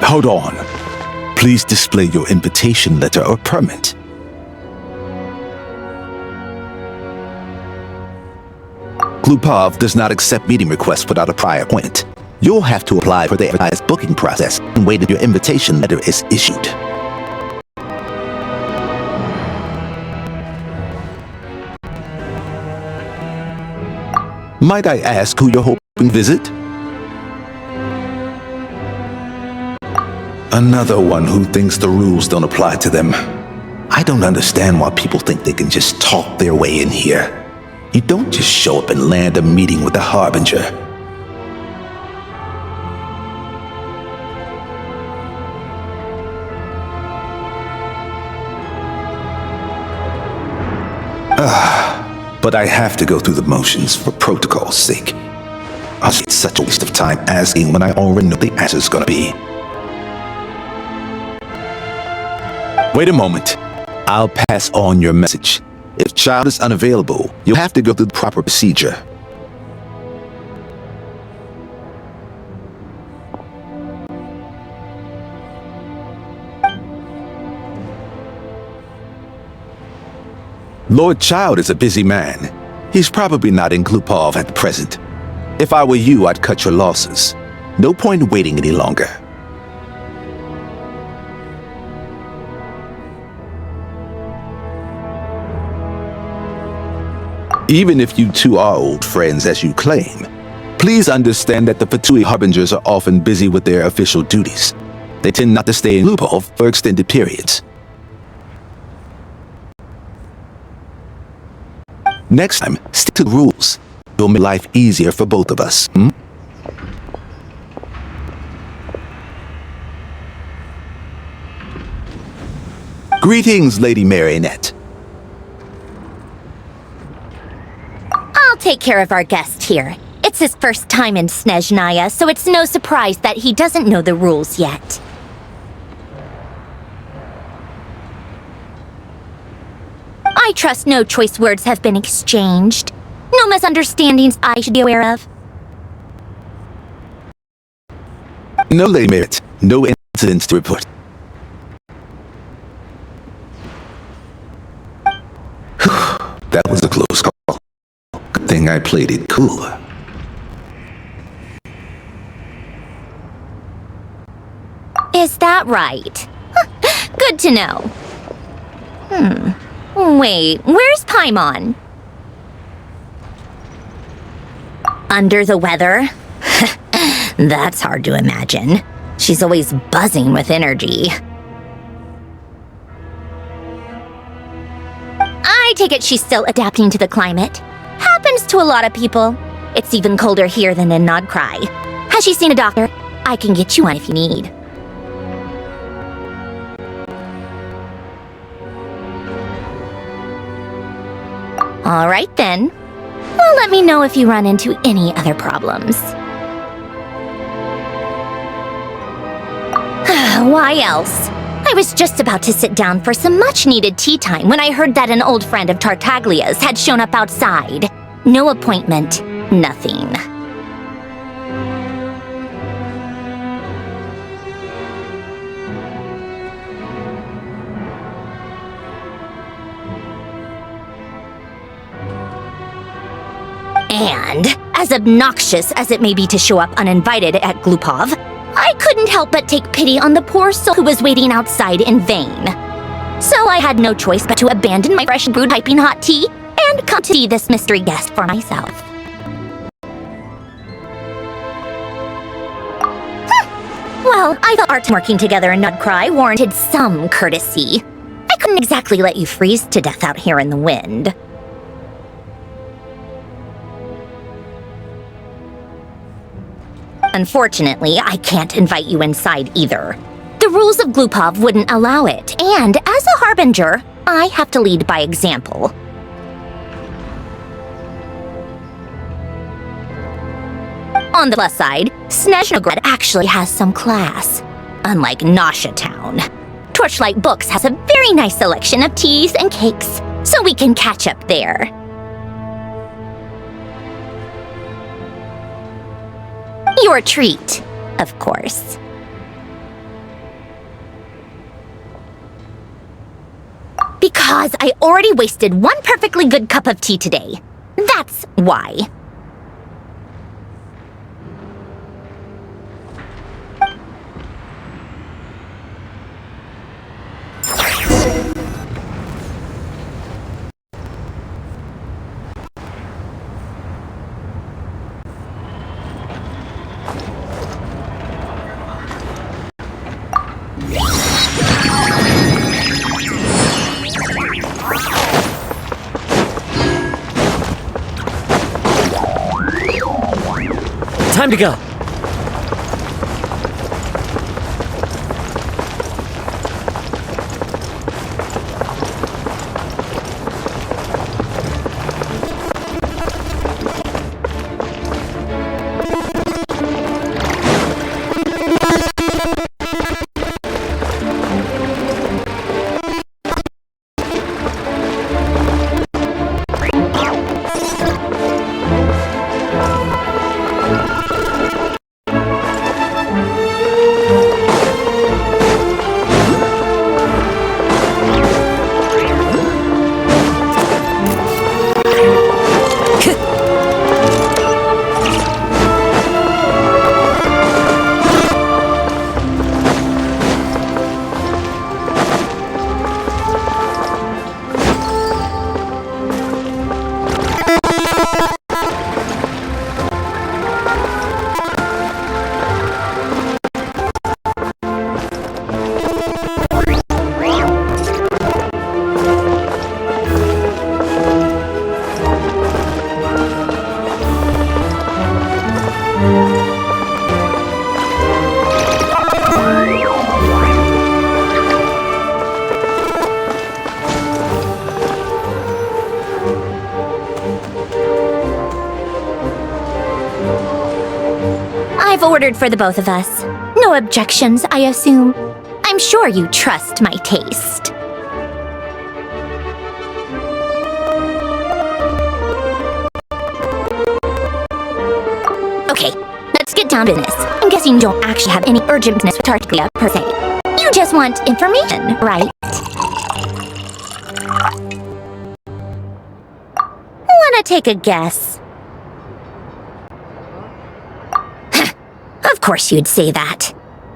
Hold on. Please display your invitation letter or permit. Glupov does not accept meeting requests without a prior appointment. You'll have to apply for the advertised booking process and wait until your invitation letter is issued. Might I ask who you're hoping to visit? Another one who thinks the rules don't apply to them. I don't understand why people think they can just talk their way in here. You don't just show up and land a meeting with the Harbinger. But I have to go through the motions for protocol's sake. It's such a waste of time asking when I already know the answer's gonna be. Wait a moment. I'll pass on your message. If child is unavailable, you'll have to go through the proper procedure. Lord Child is a busy man. He's probably not in Glupov at present. If I were you, I'd cut your losses. No point in waiting any longer. Even if you two are old friends as you claim, please understand that the Fatui Harbingers are often busy with their official duties. They tend not to stay in Glupov for extended periods. Next time, stick to the rules. It'll make life easier for both of us, Greetings, Lady Marionette. I'll take care of our guest here. It's his first time in Snezhnaya, so it's no surprise that he doesn't know the rules yet. I trust no choice words have been exchanged. No misunderstandings I should be aware of. No, Lady Marionette. No incidents to report. That was a close call. Good thing I played it cool. Is that right? Good to know. Wait, where's Paimon? Under the weather? That's hard to imagine. She's always buzzing with energy. I take it she's still adapting to the climate. Happens to a lot of people. It's even colder here than in Nodcry. Has she seen a doctor? I can get you one if you need. All right then. Well, let me know if you run into any other problems. Why else? I was just about to sit down for some much-needed tea time when I heard that an old friend of Tartaglia's had shown up outside. No appointment, nothing. And, as obnoxious as it may be to show up uninvited at Glupov, I couldn't help but take pity on the poor soul who was waiting outside in vain. So I had no choice but to abandon my fresh brewed piping hot tea and come to see this mystery guest for myself. Well, I thought our team working together in Nudcry warranted some courtesy. I couldn't exactly let you freeze to death out here in the wind. Unfortunately, I can't invite you inside either. The rules of Glupov wouldn't allow it, and as a harbinger, I have to lead by example. On the plus side, Snezhnaya actually has some class, unlike Nasha Town. Torchlight Books has a very nice selection of teas and cakes, so we can catch up there. Your treat, of course. Because I already wasted one perfectly good cup of tea today. That's why. Time to go. I've ordered for the both of us. No objections, I assume. I'm sure you trust my taste. Okay, let's get down to business. I'm guessing you don't actually have any urgent business with Tartaglia, per se. You just want information, right? Wanna take a guess? Of course you'd say that.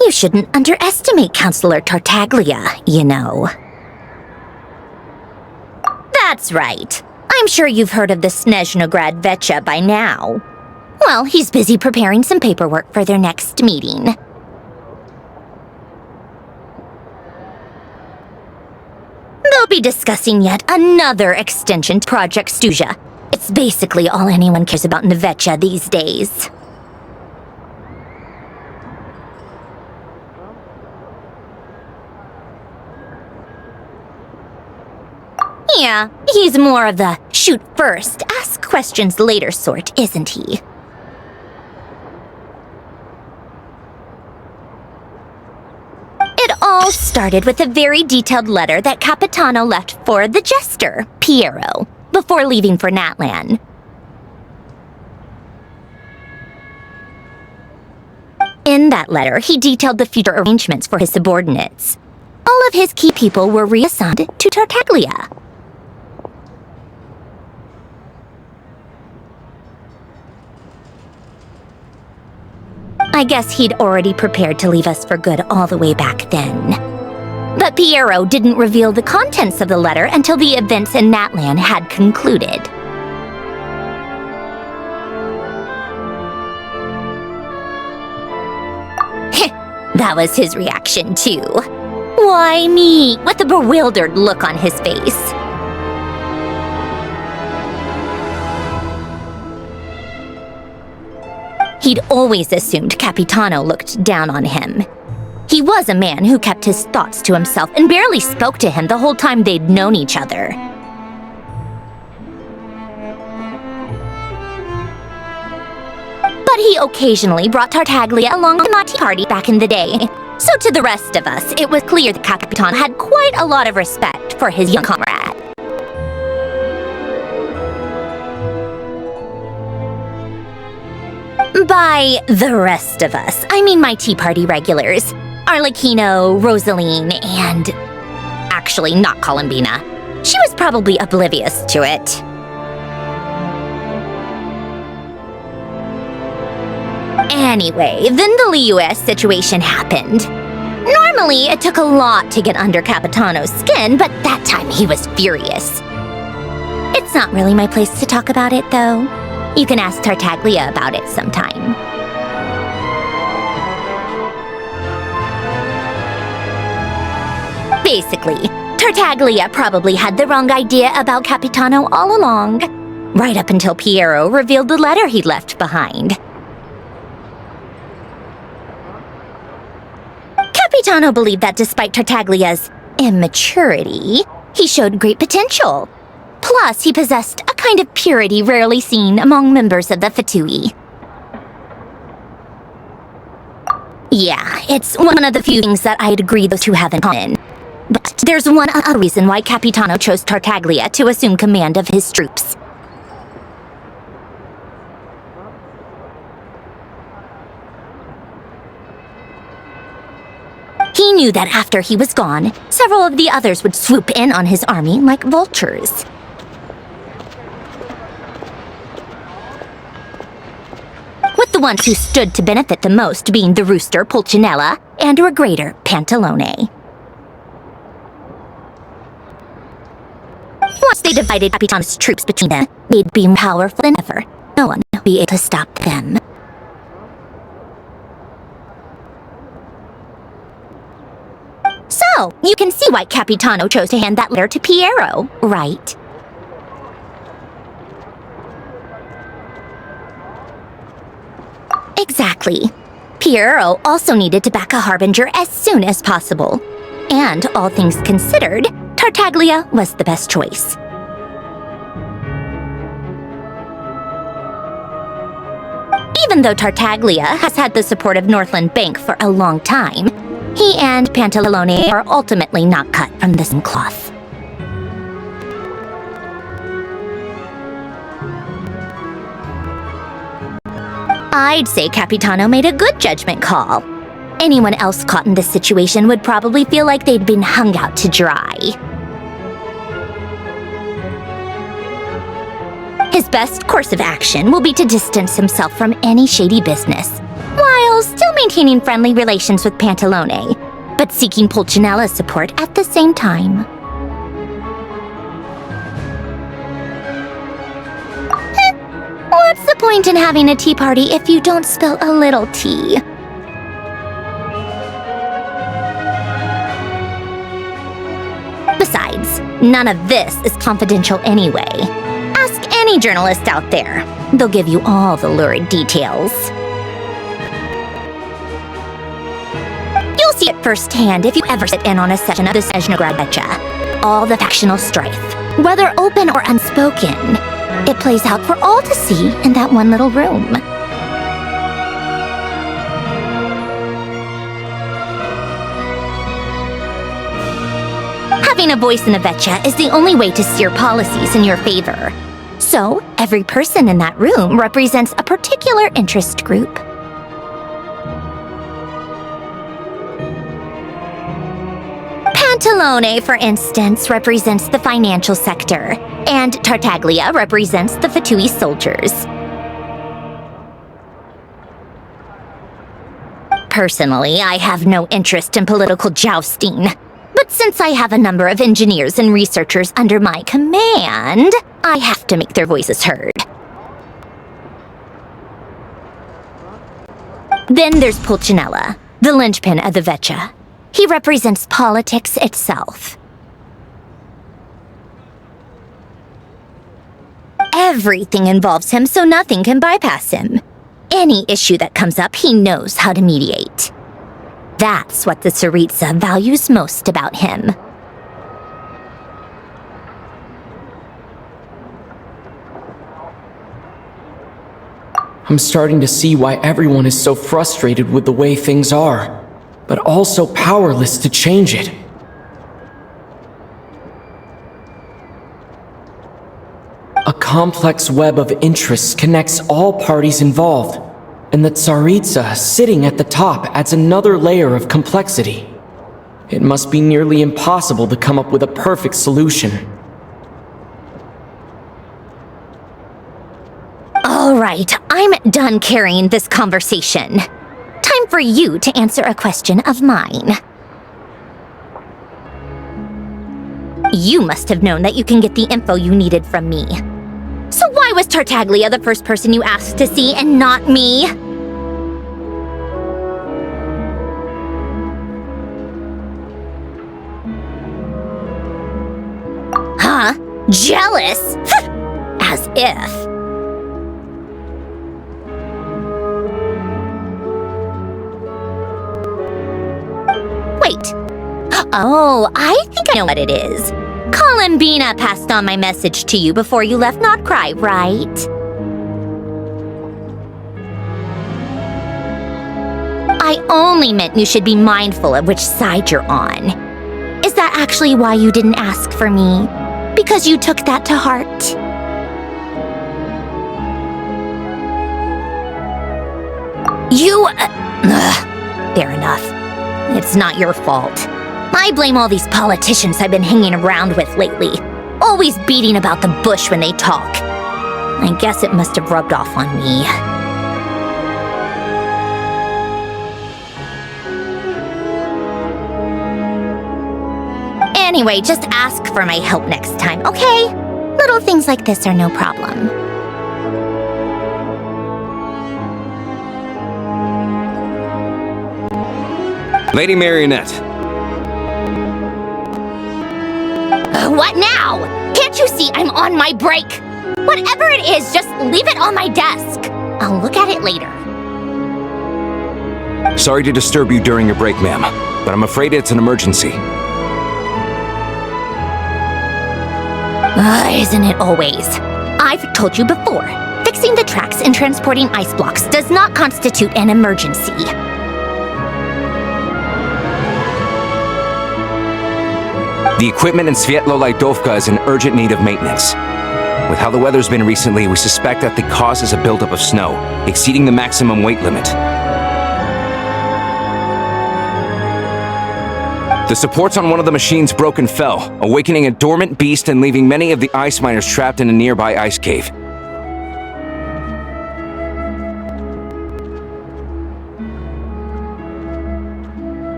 You shouldn't underestimate Counselor Tartaglia, you know. That's right. I'm sure you've heard of the Snezhnaya Vecha by now. Well, he's busy preparing some paperwork for their next meeting. They'll be discussing yet another extension to Project Stuja. It's basically all anyone cares about in the Vecha these days. Yeah, he's more of the shoot first, ask questions later sort, isn't he? It all started with a very detailed letter that Capitano left for the jester, Piero, before leaving for Natlan. In that letter, he detailed the future arrangements for his subordinates. All of his key people were reassigned to Tartaglia. I guess he'd already prepared to leave us for good all the way back then. But Piero didn't reveal the contents of the letter until the events in Natlan had concluded. That was his reaction, too. Why me? With a bewildered look on his face. He'd always assumed Capitano looked down on him. He was a man who kept his thoughts to himself and barely spoke to him the whole time they'd known each other. But he occasionally brought Tartaglia along to my tea party back in the day. So to the rest of us, it was clear that Capitano had quite a lot of respect for his young comrade. By the rest of us, I mean my tea party regulars. Arlecchino, Rosaline, and... actually, not Columbina. She was probably oblivious to it. Anyway, then the Liu's situation happened. Normally, it took a lot to get under Capitano's skin, but that time he was furious. It's not really my place to talk about it, though. You can ask Tartaglia about it sometime. Basically, Tartaglia probably had the wrong idea about Capitano all along, right up until Piero revealed the letter he'd left behind. Capitano believed that despite Tartaglia's immaturity, he showed great potential. Plus, he possessed a kind of purity rarely seen among members of the Fatui. Yeah, it's one of the few things that I'd agree those two have in common. But there's one other reason why Capitano chose Tartaglia to assume command of his troops. He knew that after he was gone, several of the others would swoop in on his army like vultures. With the ones who stood to benefit the most being the rooster Pulcinella and regrader Pantalone. Once they divided Capitano's troops between them, they'd be more powerful than ever. No one would be able to stop them. So, you can see why Capitano chose to hand that letter to Piero, right? Exactly. Piero also needed to back a harbinger as soon as possible. And, all things considered, Tartaglia was the best choice. Even though Tartaglia has had the support of Northland Bank for a long time, he and Pantalone are ultimately not cut from the same cloth. I'd say Capitano made a good judgment call. Anyone else caught in this situation would probably feel like they'd been hung out to dry. His best course of action will be to distance himself from any shady business, while still maintaining friendly relations with Pantalone, but seeking Pulcinella's support at the same time. What's the point in having a tea party if you don't spill a little tea? Besides, none of this is confidential anyway. Ask any journalist out there. They'll give you all the lurid details. You'll see it firsthand if you ever sit in on a session of the Snezhnaya. All the factional strife, whether open or unspoken, it plays out for all to see in that one little room. Having a voice in the Vecchia is the only way to steer policies in your favor. So, every person in that room represents a particular interest group. Pantalone, for instance, represents the financial sector, and Tartaglia represents the Fatui soldiers. Personally, I have no interest in political jousting. But since I have a number of engineers and researchers under my command, I have to make their voices heard. Then there's Pulcinella, the linchpin of the Vecchia. He represents politics itself. Everything involves him, so nothing can bypass him. any issue that comes up, he knows how to mediate. That's what the Tsaritsa values most about him. I'm starting to see why everyone is so frustrated with the way things are, but also powerless to change it. A complex web of interests connects all parties involved, and the Tsaritsa sitting at the top adds another layer of complexity. It must be nearly impossible to come up with a perfect solution. All right, I'm done carrying this conversation. Time for you to answer a question of mine. You must have known that you can get the info you needed from me. So why was Tartaglia the first person you asked to see and not me? Huh? Jealous? As if. Wait. Oh, I think I know what it is. Columbina passed on my message to you before you left Not Cry, right? I only meant you should be mindful of which side you're on. Is that actually why you didn't ask for me? Because you took that to heart? Fair enough. It's not your fault. I blame all these politicians I've been hanging around with lately. Always beating about the bush when they talk. I guess it must have rubbed off on me. Anyway, just ask for my help next time, okay? Little things like this are no problem. Lady Marionette. What now? Can't you see I'm on my break? Whatever it is, just leave it on my desk. I'll look at it later. Sorry to disturb you during your break, ma'am, but I'm afraid it's an emergency. Isn't it always? I've told you before, fixing the tracks and transporting ice blocks does not constitute an emergency. The equipment in Svietlolaidovka is in urgent need of maintenance. With how the weather's been recently, we suspect that the cause is a buildup of snow, exceeding the maximum weight limit. The supports on one of the machines broke and fell, awakening a dormant beast and leaving many of the ice miners trapped in a nearby ice cave.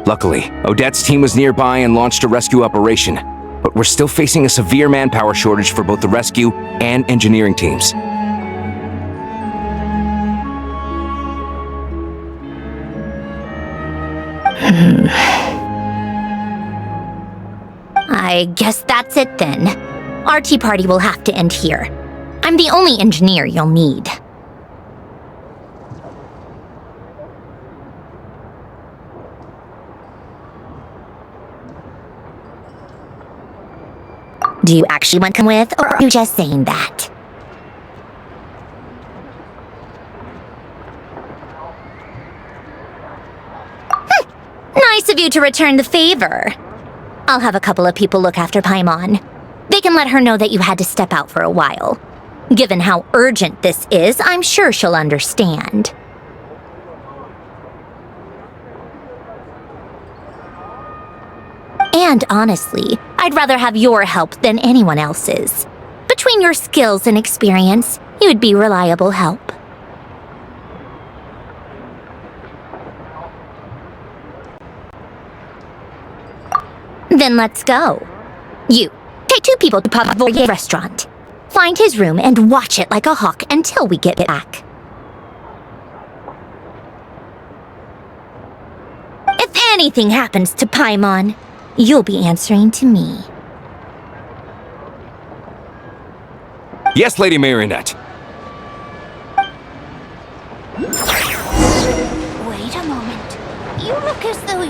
Luckily, Odette's team was nearby and launched a rescue operation, but we're still facing a severe manpower shortage for both the rescue and engineering teams. I guess that's it then. Our tea party will have to end here. I'm the only engineer you'll need. Do you actually want to come with, or are you just saying that? Nice of you to return the favor. I'll have a couple of people look after Paimon. They can let her know that you had to step out for a while. Given how urgent this is, I'm sure she'll understand. And honestly, I'd rather have your help than anyone else's. Between your skills and experience, you'd be reliable help. Then let's go. You, take 2 people to Pavoye restaurant. Find his room and watch it like a hawk until we get back. If anything happens to Paimon, you'll be answering to me. Yes, Lady Marionette. look as though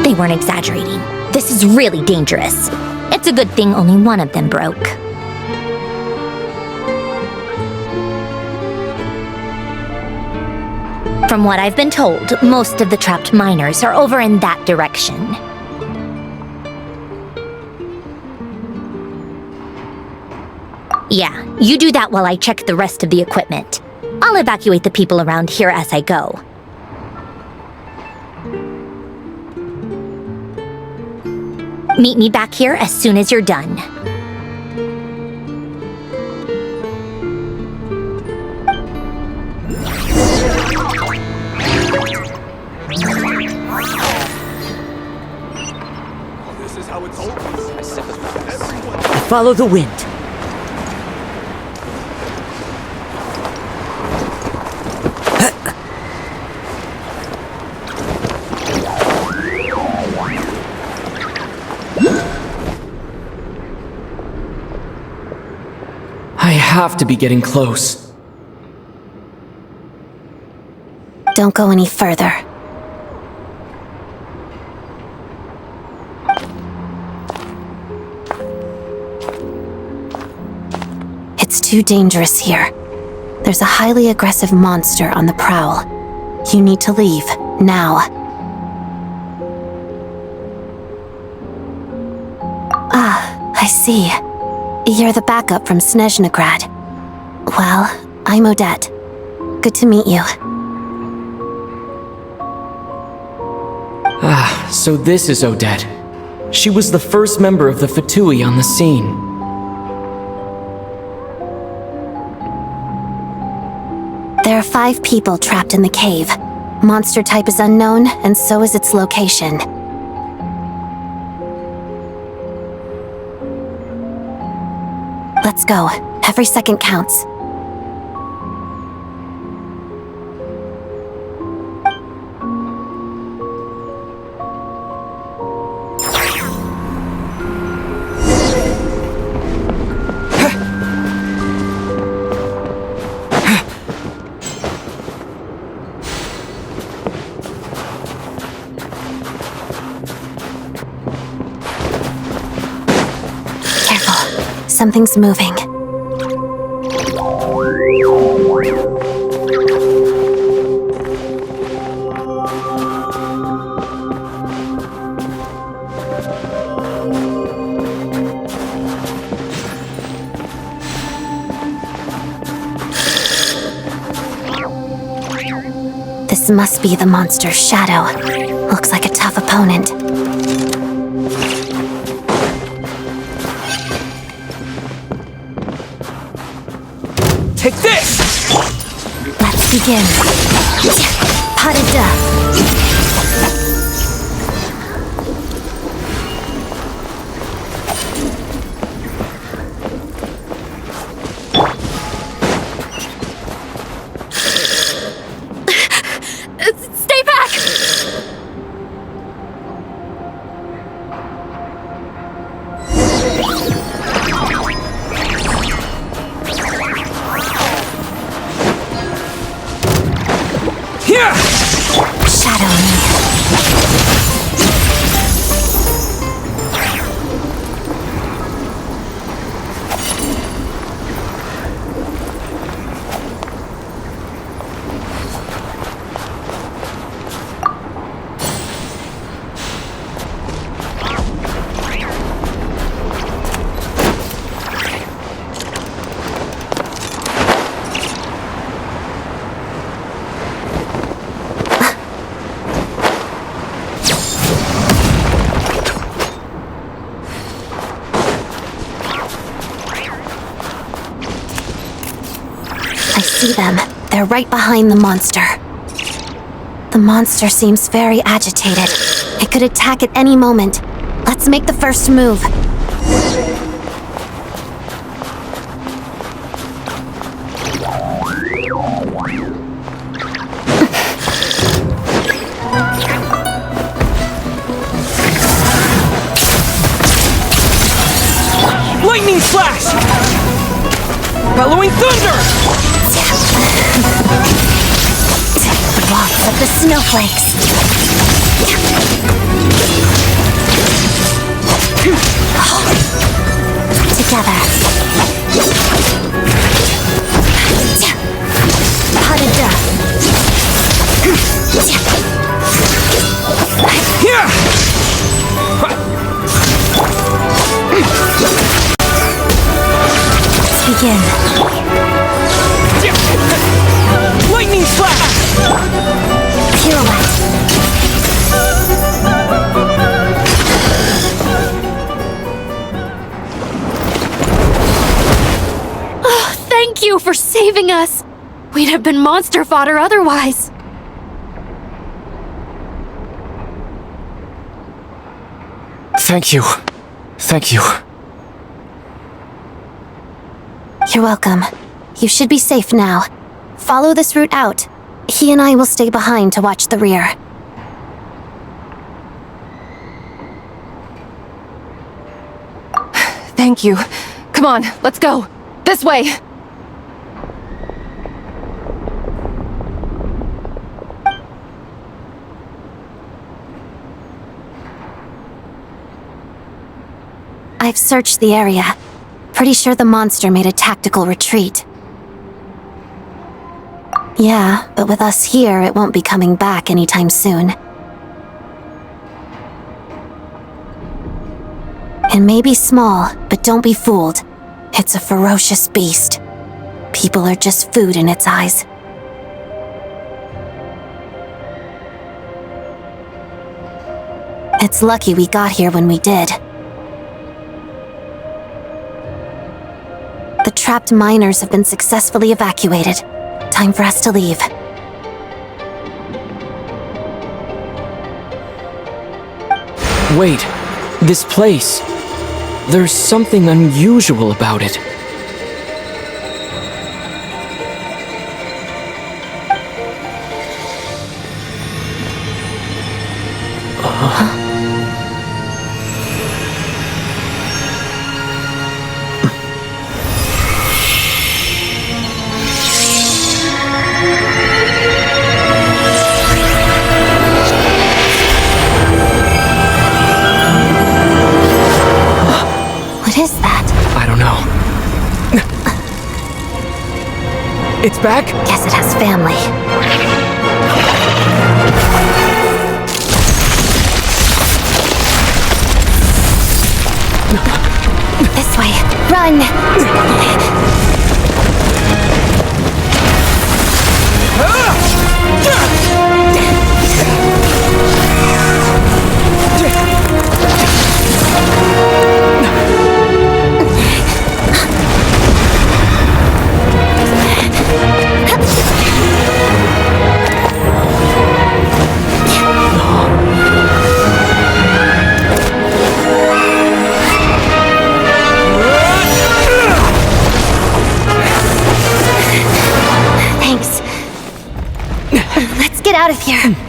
they weren't exaggerating. This is really dangerous. It's a good thing only one of them broke. From what I've been told, most of the trapped miners are over in that direction. Yeah, you do that while I check the rest of the equipment. I'll evacuate the people around here as I go. Meet me back here as soon as you're done. This is how it's always. Follow the wind. I have to be getting close. Don't go any further. It's too dangerous here. There's a highly aggressive monster on the prowl. You need to leave, now. Ah, I see. You're the backup from Snezhnaya. Well, I'm Odette. Good to meet you. Ah, so this is Odette. She was the first member of the Fatui on the scene. There are 5 people trapped in the cave. Monster type is unknown, and so is its location. Let's go. Every second counts. Careful. Something's moving. This must be the monster's shadow. Looks like a tough opponent. Take this! Let's begin. Parida. Stay back! Here! Shadow me. I see them. They're right behind the monster. The monster seems very agitated. It could attack at any moment. Let's make the first move. Lightning slash! Bellowing thunder! Waltz of the snowflakes. Together. Parida. Here! Let's begin. Lightning slash! Pirouette. Thank you for saving us! We'd have been monster fodder otherwise. Thank you. Thank you. You're welcome. You should be safe now. Follow this route out. He and I will stay behind to watch the rear. Thank you. Come on, let's go. This way! I've searched the area. Pretty sure the monster made a tactical retreat. Yeah, but with us here, it won't be coming back anytime soon. It may be small, but don't be fooled. It's a ferocious beast. People are just food in its eyes. It's lucky we got here when we did. The trapped miners have been successfully evacuated. Time for us to leave. Wait, this place. There's something unusual about it. What is that? I don't know. It's back? Guess it has family. This way. Run! Doctor.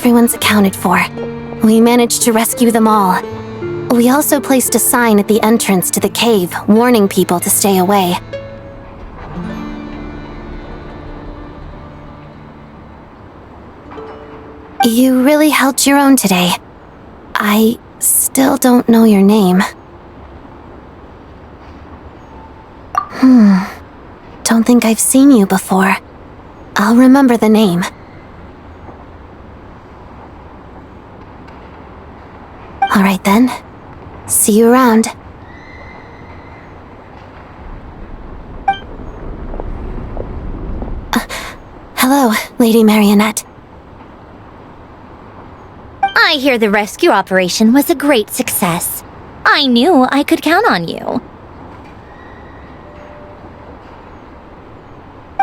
Everyone's accounted for. We managed to rescue them all. We also placed a sign at the entrance to the cave, warning people to stay away. You really held your own today. I still don't know your name. Don't think I've seen you before. I'll remember the name. All right then. See you around. Hello, Lady Marionette. I hear the rescue operation was a great success. I knew I could count on you.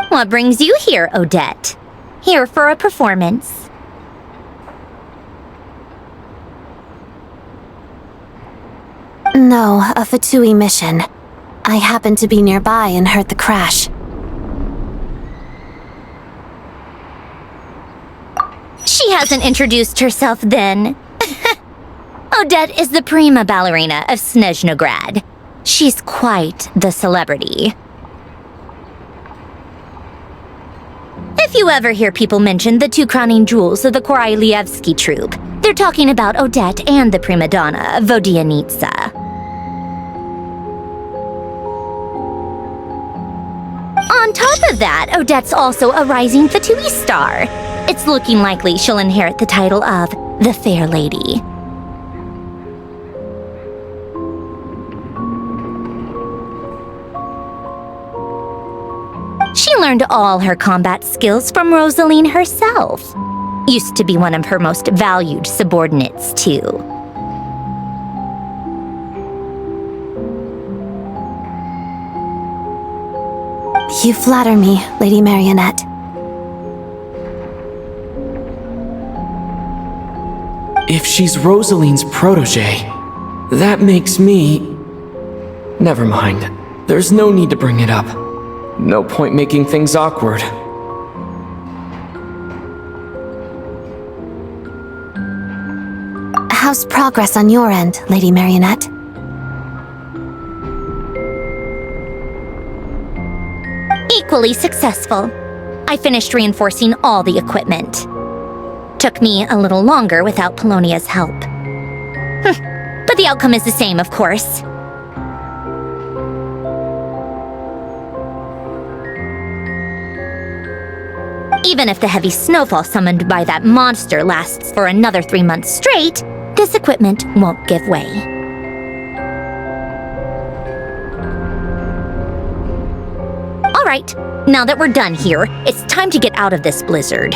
What brings you here, Odette? Here for a performance? No, a Fatui mission. I happened to be nearby and heard the crash. She hasn't introduced herself then. Odette is the prima ballerina of Snezhnaya. She's quite the celebrity. If you ever hear people mention the two crowning jewels of the Korailievsky troupe, they're talking about Odette and the prima donna, Vodianitsa. On top of that, Odette's also a rising Fatui star. It's looking likely she'll inherit the title of the Fair Lady. She learned all her combat skills from Rosaline herself. Used to be one of her most valued subordinates, too. You flatter me, Lady Marionette. If she's Rosaline's protege, that makes me... Never mind. There's no need to bring it up. No point making things awkward. How's progress on your end, Lady Marionette? Equally successful. I finished reinforcing all the equipment. Took me a little longer without Polonia's help. But the outcome is the same, of course. Even if the heavy snowfall summoned by that monster lasts for another 3 months straight, this equipment won't give way. All right, now that we're done here, it's time to get out of this blizzard.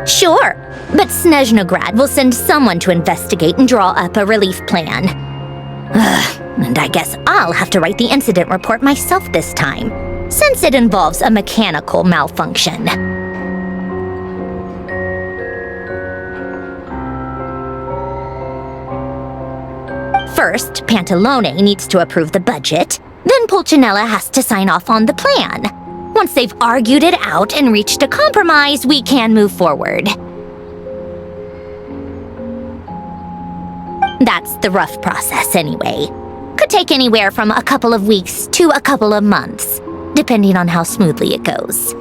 Sure, but Snezhnaya will send someone to investigate and draw up a relief plan. And I guess I'll have to write the incident report myself this time, since it involves a mechanical malfunction. First, Pantalone needs to approve the budget. Then Pulcinella has to sign off on the plan. Once they've argued it out and reached a compromise, we can move forward. That's the rough process anyway. Could take anywhere from a couple of weeks to a couple of months, depending on how smoothly it goes.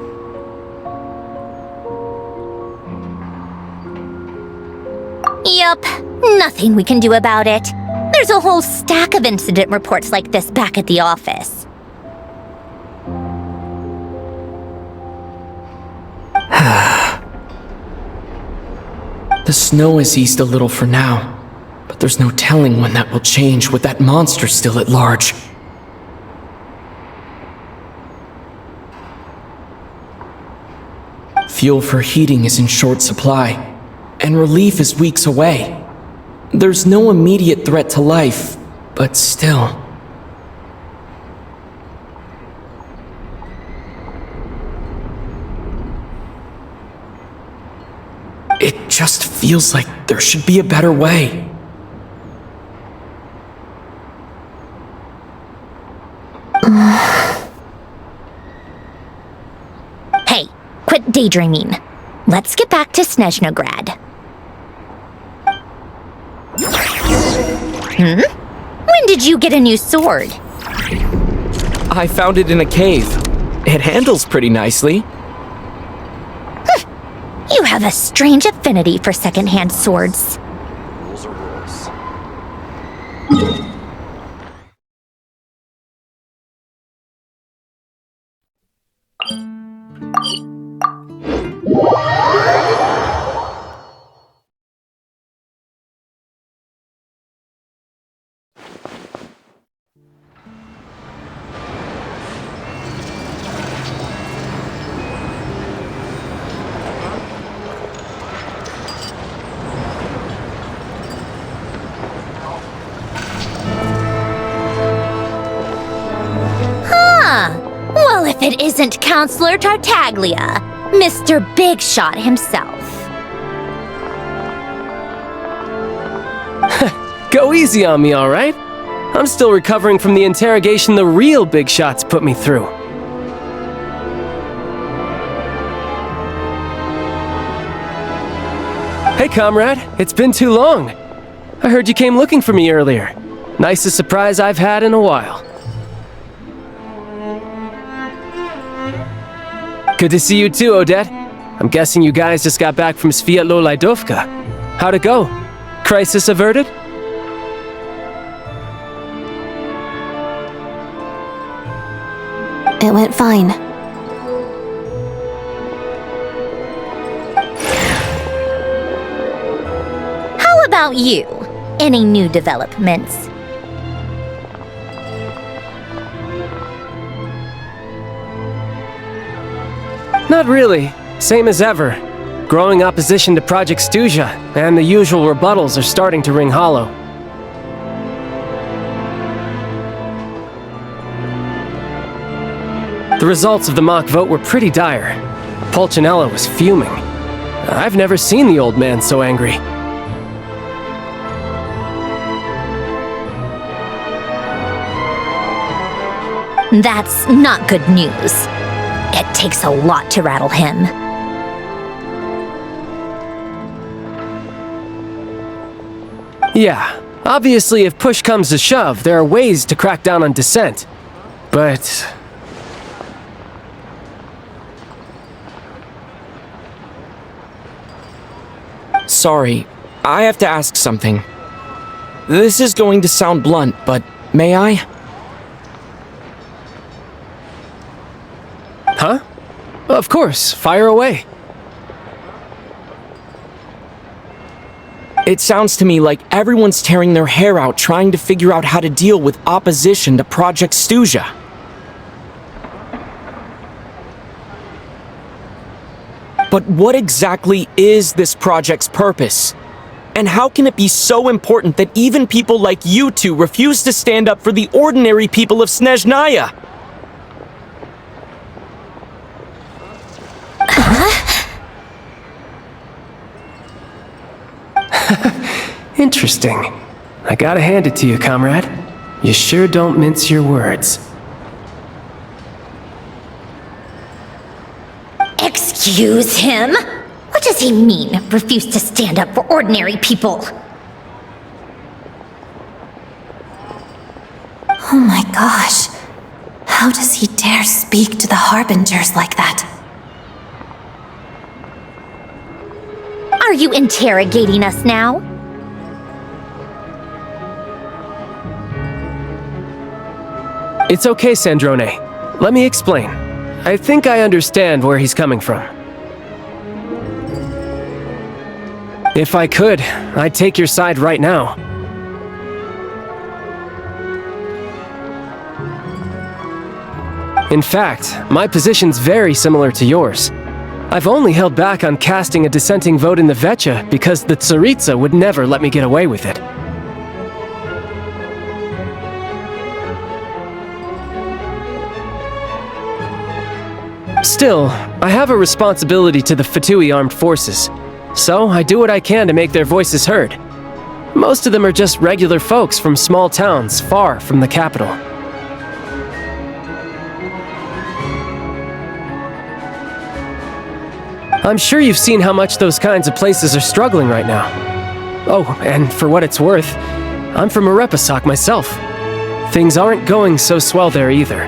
Yup, nothing we can do about it. There's a whole stack of incident reports like this back at the office. The snow has eased a little for now, but there's no telling when that will change with that monster still at large. Fuel for heating is in short supply, and relief is weeks away. There's no immediate threat to life, but still. It just feels like there should be a better way. Hey, quit daydreaming. Let's get back to Snezhnograd. When did you get a new sword? I found it in a cave. It handles pretty nicely. You have a strange affinity for second-hand swords. Rules are rules. Well, if it isn't Counselor Tartaglia, Mr. Big Shot himself. Go easy on me, all right? I'm still recovering from the interrogation the real Big Shots put me through. Hey, comrade, it's been too long. I heard you came looking for me earlier. Nicest surprise I've had in a while. Good to see you too, Odette. I'm guessing you guys just got back from Sviatlo Lajdovka. How'd it go? Crisis averted? It went fine. How about you? Any new developments? Not really. Same as ever. Growing opposition to Project Stuzha, and the usual rebuttals are starting to ring hollow. The results of the mock vote were pretty dire. Pulcinella was fuming. I've never seen the old man so angry. That's not good news. It takes a lot to rattle him. Yeah, obviously if push comes to shove, there are ways to crack down on dissent. But... Sorry, I have to ask something. This is going to sound blunt, but may I? Huh? Of course, fire away. It sounds to me like everyone's tearing their hair out trying to figure out how to deal with opposition to Project Stuzha. But what exactly is this project's purpose? And how can it be so important that even people like you two refuse to stand up for the ordinary people of Snezhnaya? Interesting. I gotta hand it to you, comrade. You sure don't mince your words. Excuse him? What does he mean, refuse to stand up for ordinary people? Oh my gosh. How does he dare speak to the Harbingers like that? Are you interrogating us now? It's okay, Snezhnaya. Let me explain. I think I understand where he's coming from. If I could, I'd take your side right now. In fact, my position's very similar to yours. I've only held back on casting a dissenting vote in the Vecha because the Tsaritsa would never let me get away with it. Still, I have a responsibility to the Fatui armed forces, so I do what I can to make their voices heard. Most of them are just regular folks from small towns far from the capital. I'm sure you've seen how much those kinds of places are struggling right now. Oh, and for what it's worth, I'm from Arepasak myself. Things aren't going so swell there either.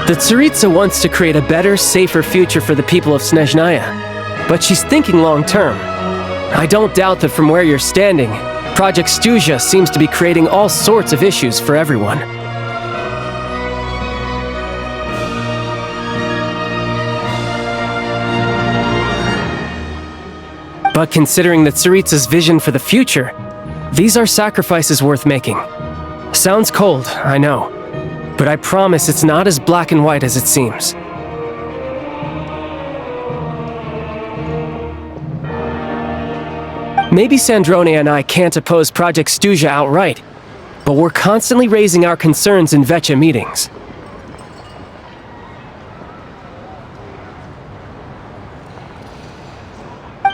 The Tsaritsa wants to create a better, safer future for the people of Snezhnaya, but she's thinking long-term. I don't doubt that from where you're standing, Project Stuzha seems to be creating all sorts of issues for everyone. But considering the Tsaritsa's vision for the future, these are sacrifices worth making. Sounds cold, I know. But I promise it's not as black and white as it seems. Maybe Snezhnaya and I can't oppose Project Stuzha outright, but we're constantly raising our concerns in Vecha meetings.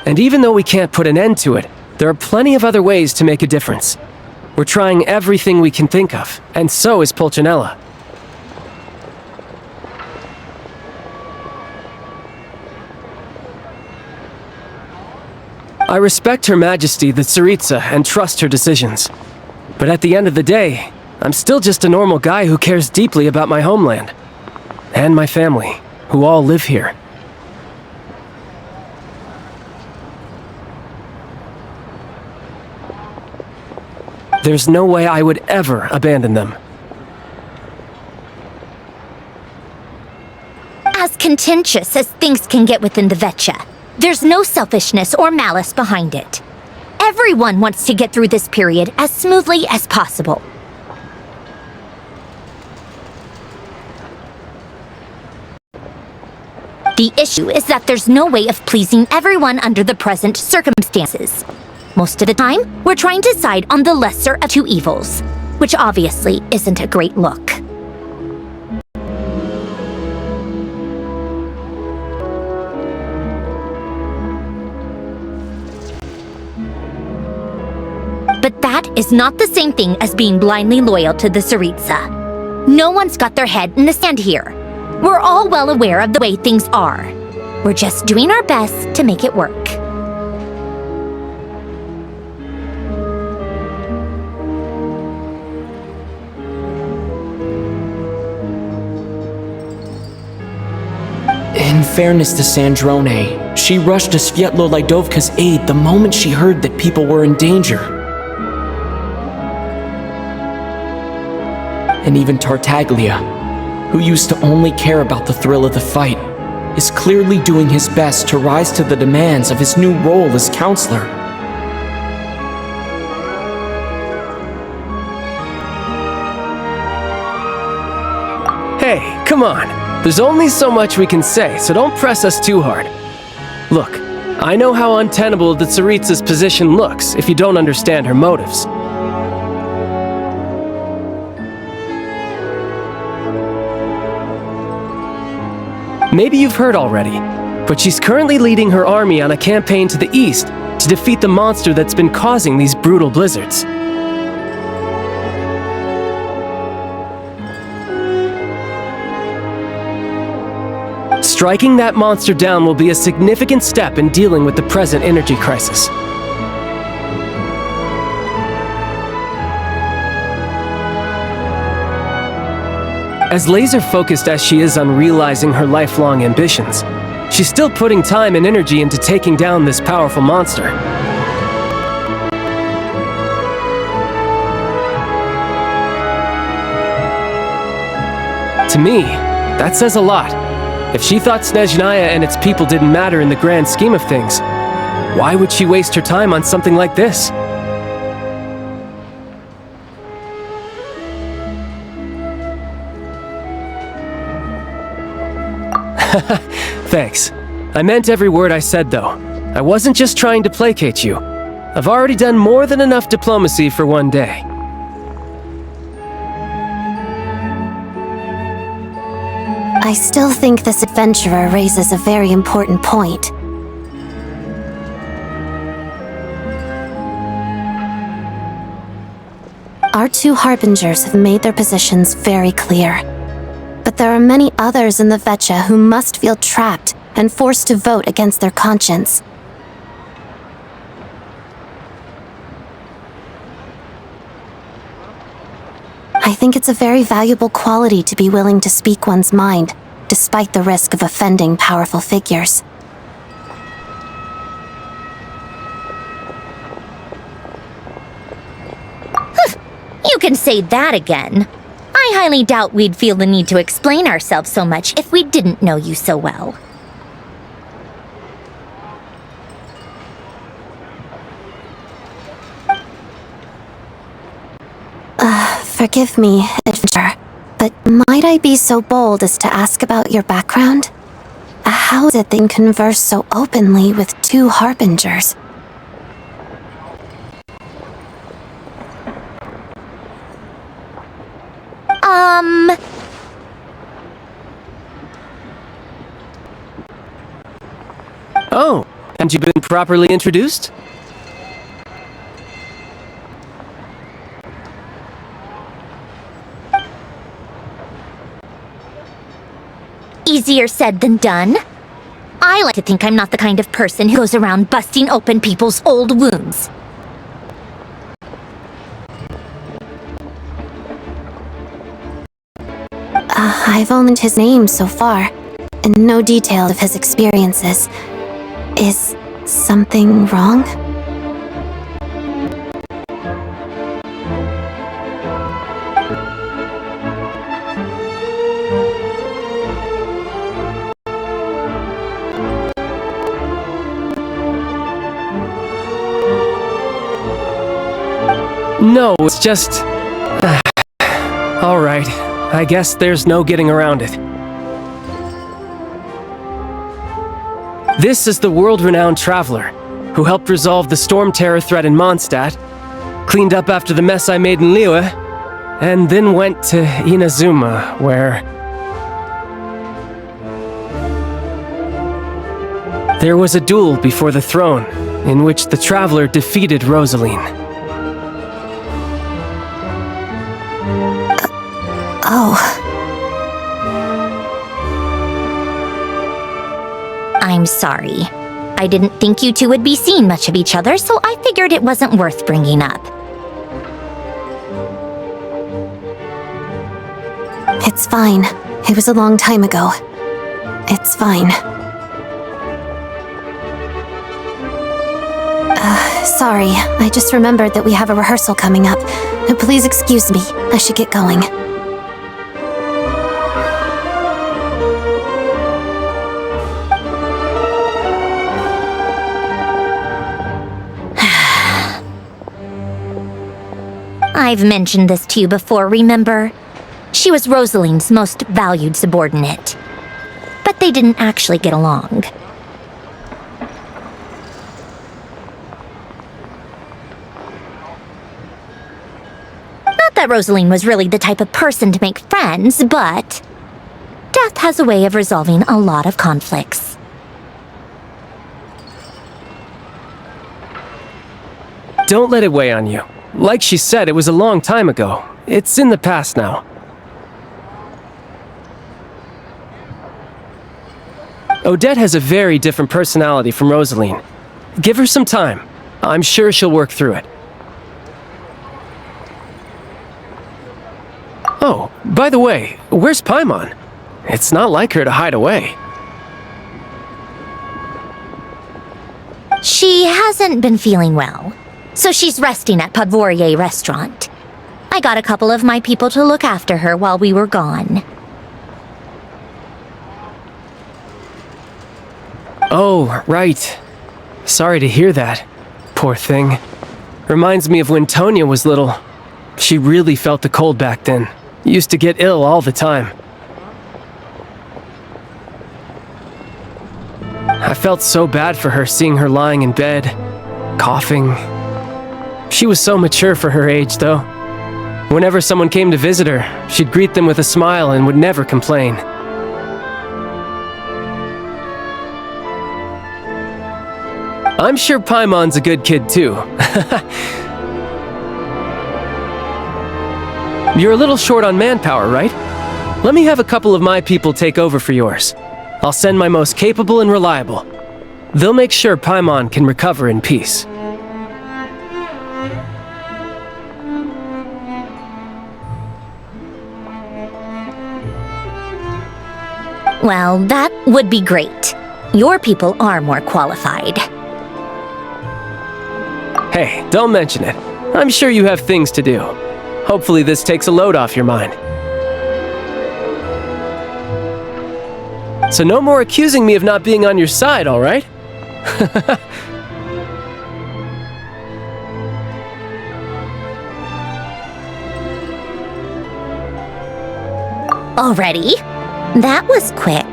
And even though we can't put an end to it, there are plenty of other ways to make a difference. We're trying everything we can think of, and so is Pulcinella. I respect Her Majesty the Tsaritsa and trust her decisions. But at the end of the day, I'm still just a normal guy who cares deeply about my homeland. And my family, who all live here. There's no way I would ever abandon them. As contentious as things can get within the Vecha, there's no selfishness or malice behind it. Everyone wants to get through this period as smoothly as possible. The issue is that there's no way of pleasing everyone under the present circumstances. Most of the time, we're trying to side on the lesser of two evils, which obviously isn't a great look. But that is not the same thing as being blindly loyal to the Tsaritsa. No one's got their head in the sand here. We're all well aware of the way things are. We're just doing our best to make it work. In fairness to Snezhnaya, she rushed to Svietlo Lidovka's aid the moment she heard that people were in danger. And even Tartaglia, who used to only care about the thrill of the fight, is clearly doing his best to rise to the demands of his new role as counselor. Hey, come on. There's only so much we can say, so don't press us too hard. Look, I know how untenable the Tsaritsa's position looks if you don't understand her motives. Maybe you've heard already, but she's currently leading her army on a campaign to the east to defeat the monster that's been causing these brutal blizzards. Striking that monster down will be a significant step in dealing with the present energy crisis. As laser-focused as she is on realizing her lifelong ambitions, she's still putting time and energy into taking down this powerful monster. To me, that says a lot. If she thought Snezhnaya and its people didn't matter in the grand scheme of things, why would she waste her time on something like this? Thanks. I meant every word I said, though. I wasn't just trying to placate you. I've already done more than enough diplomacy for one day. I still think this adventurer raises a very important point. Our two harbingers have made their positions very clear. But there are many others in the Vecha who must feel trapped and forced to vote against their conscience. I think it's a very valuable quality to be willing to speak one's mind, despite the risk of offending powerful figures. You can say that again. I highly doubt we'd feel the need to explain ourselves so much if we didn't know you so well. Forgive me, adventurer, but might I be so bold as to ask about your background? How is it that you can converse so openly with two harbingers? Oh, haven't you been properly introduced? Easier said than done. I like to think I'm not the kind of person who goes around busting open people's old wounds. I've only his name so far, and no detail of his experiences. Is something wrong? No, it's just... Alright, I guess there's no getting around it. This is the world-renowned traveler, who helped resolve the storm terror threat in Mondstadt, cleaned up after the mess I made in Liyue, and then went to Inazuma, where... there was a duel before the throne, in which the traveler defeated Rosaline. Oh. I'm sorry. I didn't think you two would be seeing much of each other, so I figured it wasn't worth bringing up. It's fine. It was a long time ago. It's fine. Sorry, I just remembered that we have a rehearsal coming up. Please excuse me. I should get going. I've mentioned this to you before, remember? She was Rosaline's most valued subordinate. But they didn't actually get along. Not that Rosaline was really the type of person to make friends, but... Death has a way of resolving a lot of conflicts. Don't let it weigh on you. Like she said, it was a long time ago. It's in the past now. Odette has a very different personality from Rosaline. Give her some time. I'm sure she'll work through it. Oh, by the way, where's Paimon? It's not like her to hide away. She hasn't been feeling well, so she's resting at Podvorier restaurant. I got a couple of my people to look after her while we were gone. Oh, right. Sorry to hear that. Poor thing. Reminds me of when Tonya was little. She really felt the cold back then. Used to get ill all the time. I felt so bad for her seeing her lying in bed, coughing. She was so mature for her age, though. Whenever someone came to visit her, she'd greet them with a smile and would never complain. I'm sure Paimon's a good kid, too. You're a little short on manpower, right? Let me have a couple of my people take over for yours. I'll send my most capable and reliable. They'll make sure Paimon can recover in peace. Well, that would be great. Your people are more qualified. Hey, don't mention it. I'm sure you have things to do. Hopefully this takes a load off your mind. So no more accusing me of not being on your side, all right? Already? That was quick.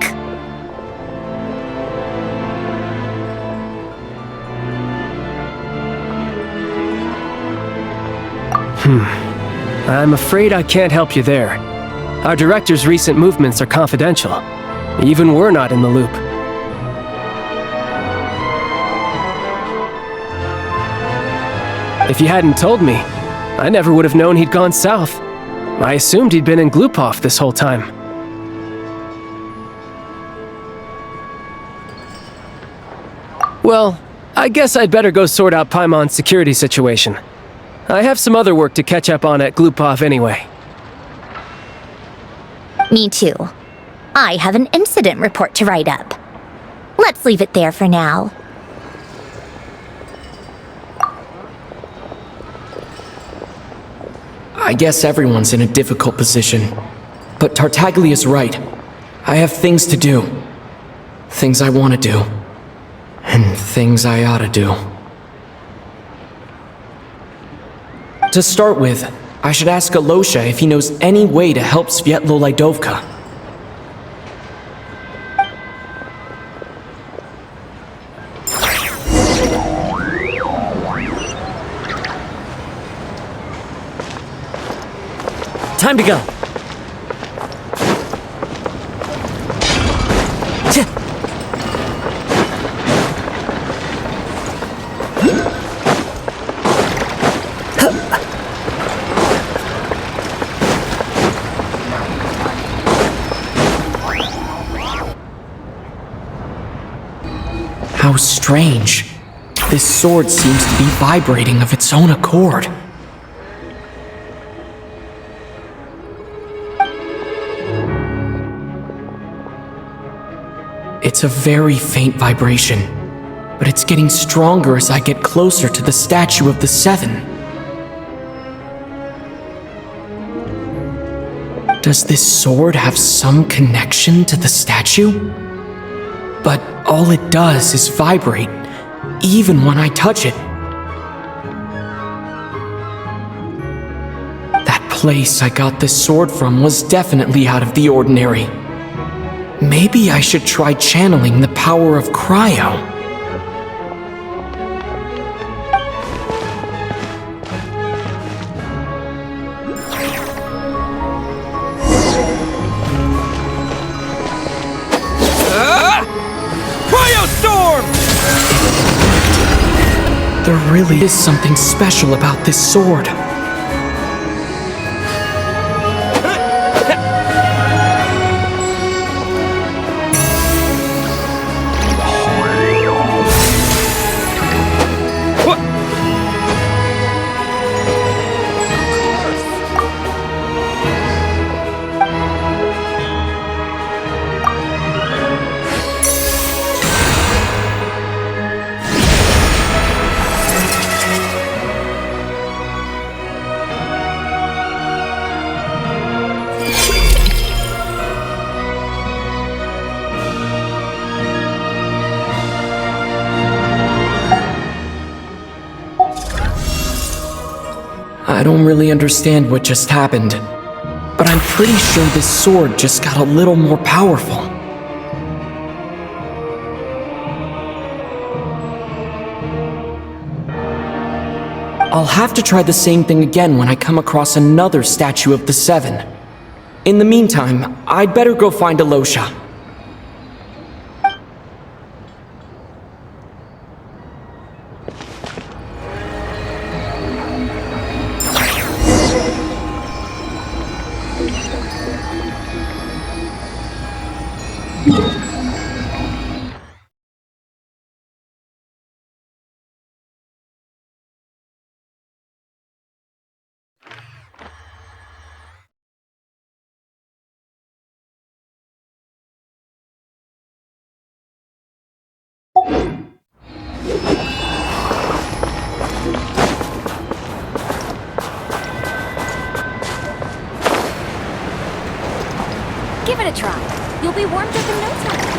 I'm afraid I can't help you there. Our director's recent movements are confidential. Even we're not in the loop. If you hadn't told me, I never would have known he'd gone south. I assumed he'd been in Glupov this whole time. Well, I guess I'd better go sort out Paimon's security situation. I have some other work to catch up on at Glupov anyway. Me too. I have an incident report to write up. Let's leave it there for now. I guess everyone's in a difficult position. But Tartaglia's right. I have things to do. Things I want to do. And things I ought to do. To start with, I should ask Alosha if he knows any way to help Svietlo Lydovka. Time to go. How strange. This sword seems to be vibrating of its own accord. It's a very faint vibration, but it's getting stronger as I get closer to the statue of the Seven. Does this sword have some connection to the statue? But all it does is vibrate, even when I touch it. That place I got this sword from was definitely out of the ordinary. Maybe I should try channeling the power of cryo. There really is something special about this sword. I don't really understand what just happened, but I'm pretty sure this sword just got a little more powerful. I'll have to try the same thing again when I come across another statue of the Seven. In the meantime, I'd better go find Alosha. Give it a try. You'll be warmed up in no time.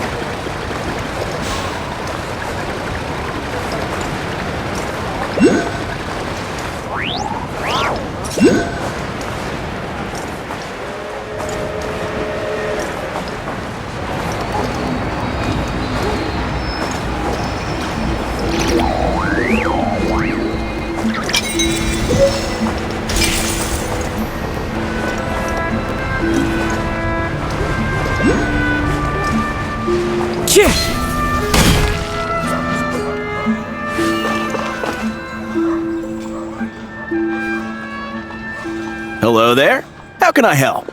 Hello there. How can I help?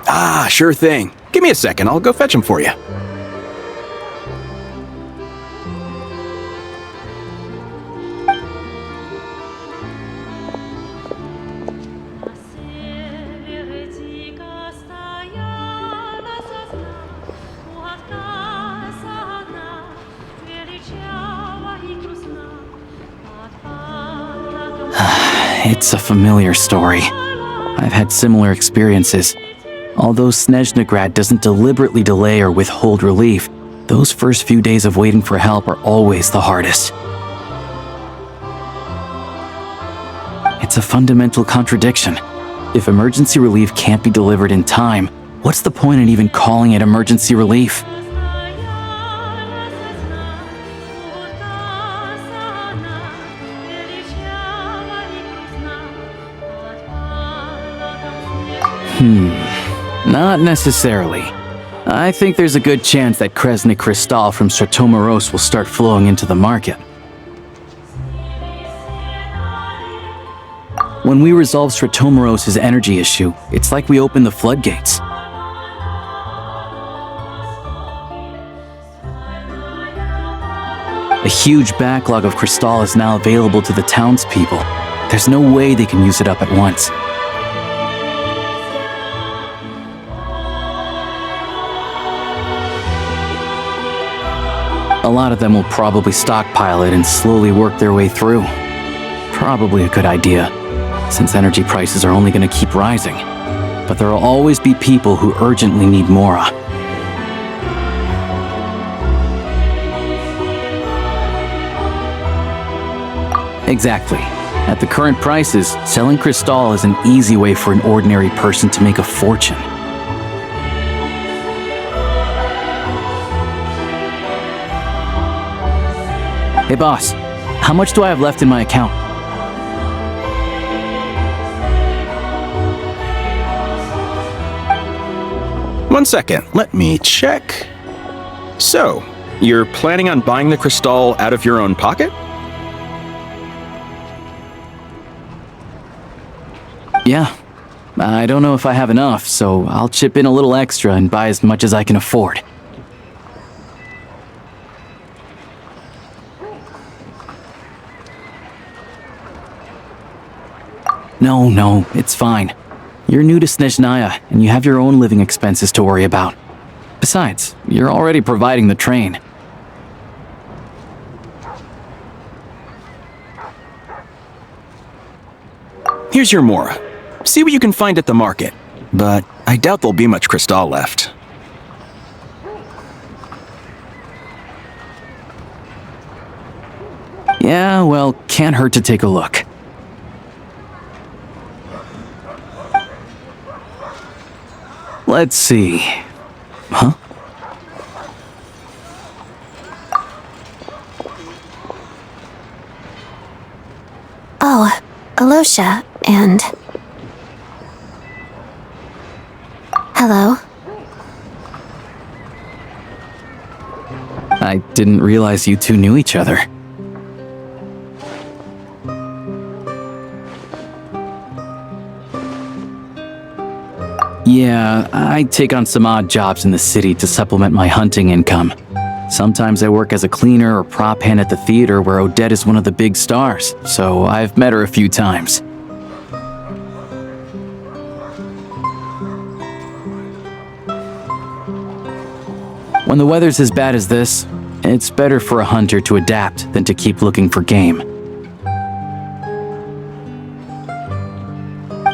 Ah, sure thing. Give me a second. I'll go fetch him for you. It's a familiar story. I've had similar experiences. Although Snezhnaya doesn't deliberately delay or withhold relief, those first few days of waiting for help are always the hardest. It's a fundamental contradiction. If emergency relief can't be delivered in time, what's the point in even calling it emergency relief? Not necessarily. I think there's a good chance that Kresny Crystal from Stratomeros will start flowing into the market. When we resolve Stratomeros' energy issue, it's like we open the floodgates. A huge backlog of crystal is now available to the townspeople. There's no way they can use it up at once. A lot of them will probably stockpile it and slowly work their way through. Probably a good idea, since energy prices are only going to keep rising. But there will always be people who urgently need Mora. Exactly. At the current prices, selling crystal is an easy way for an ordinary person to make a fortune. Hey boss, how much do I have left in my account? One second, let me check. So, You're planning on buying the crystal out of your own pocket? Yeah. I don't know if I have enough, so I'll chip in a little extra and buy as much as I can afford. No, it's fine. You're new to Snezhnaya, and you have your own living expenses to worry about. Besides, you're already providing the train. Here's your Mora. See what you can find at the market. But I doubt there'll be much crystal left. Yeah, well, can't hurt to take a look. Let's see. Huh? Oh, Alosha, and... Hello? I didn't realize you two knew each other. Yeah, I take on some odd jobs in the city to supplement my hunting income. Sometimes I work as a cleaner or prop hand at the theater where Odette is one of the big stars, so I've met her a few times. When the weather's as bad as this, it's better for a hunter to adapt than to keep looking for game.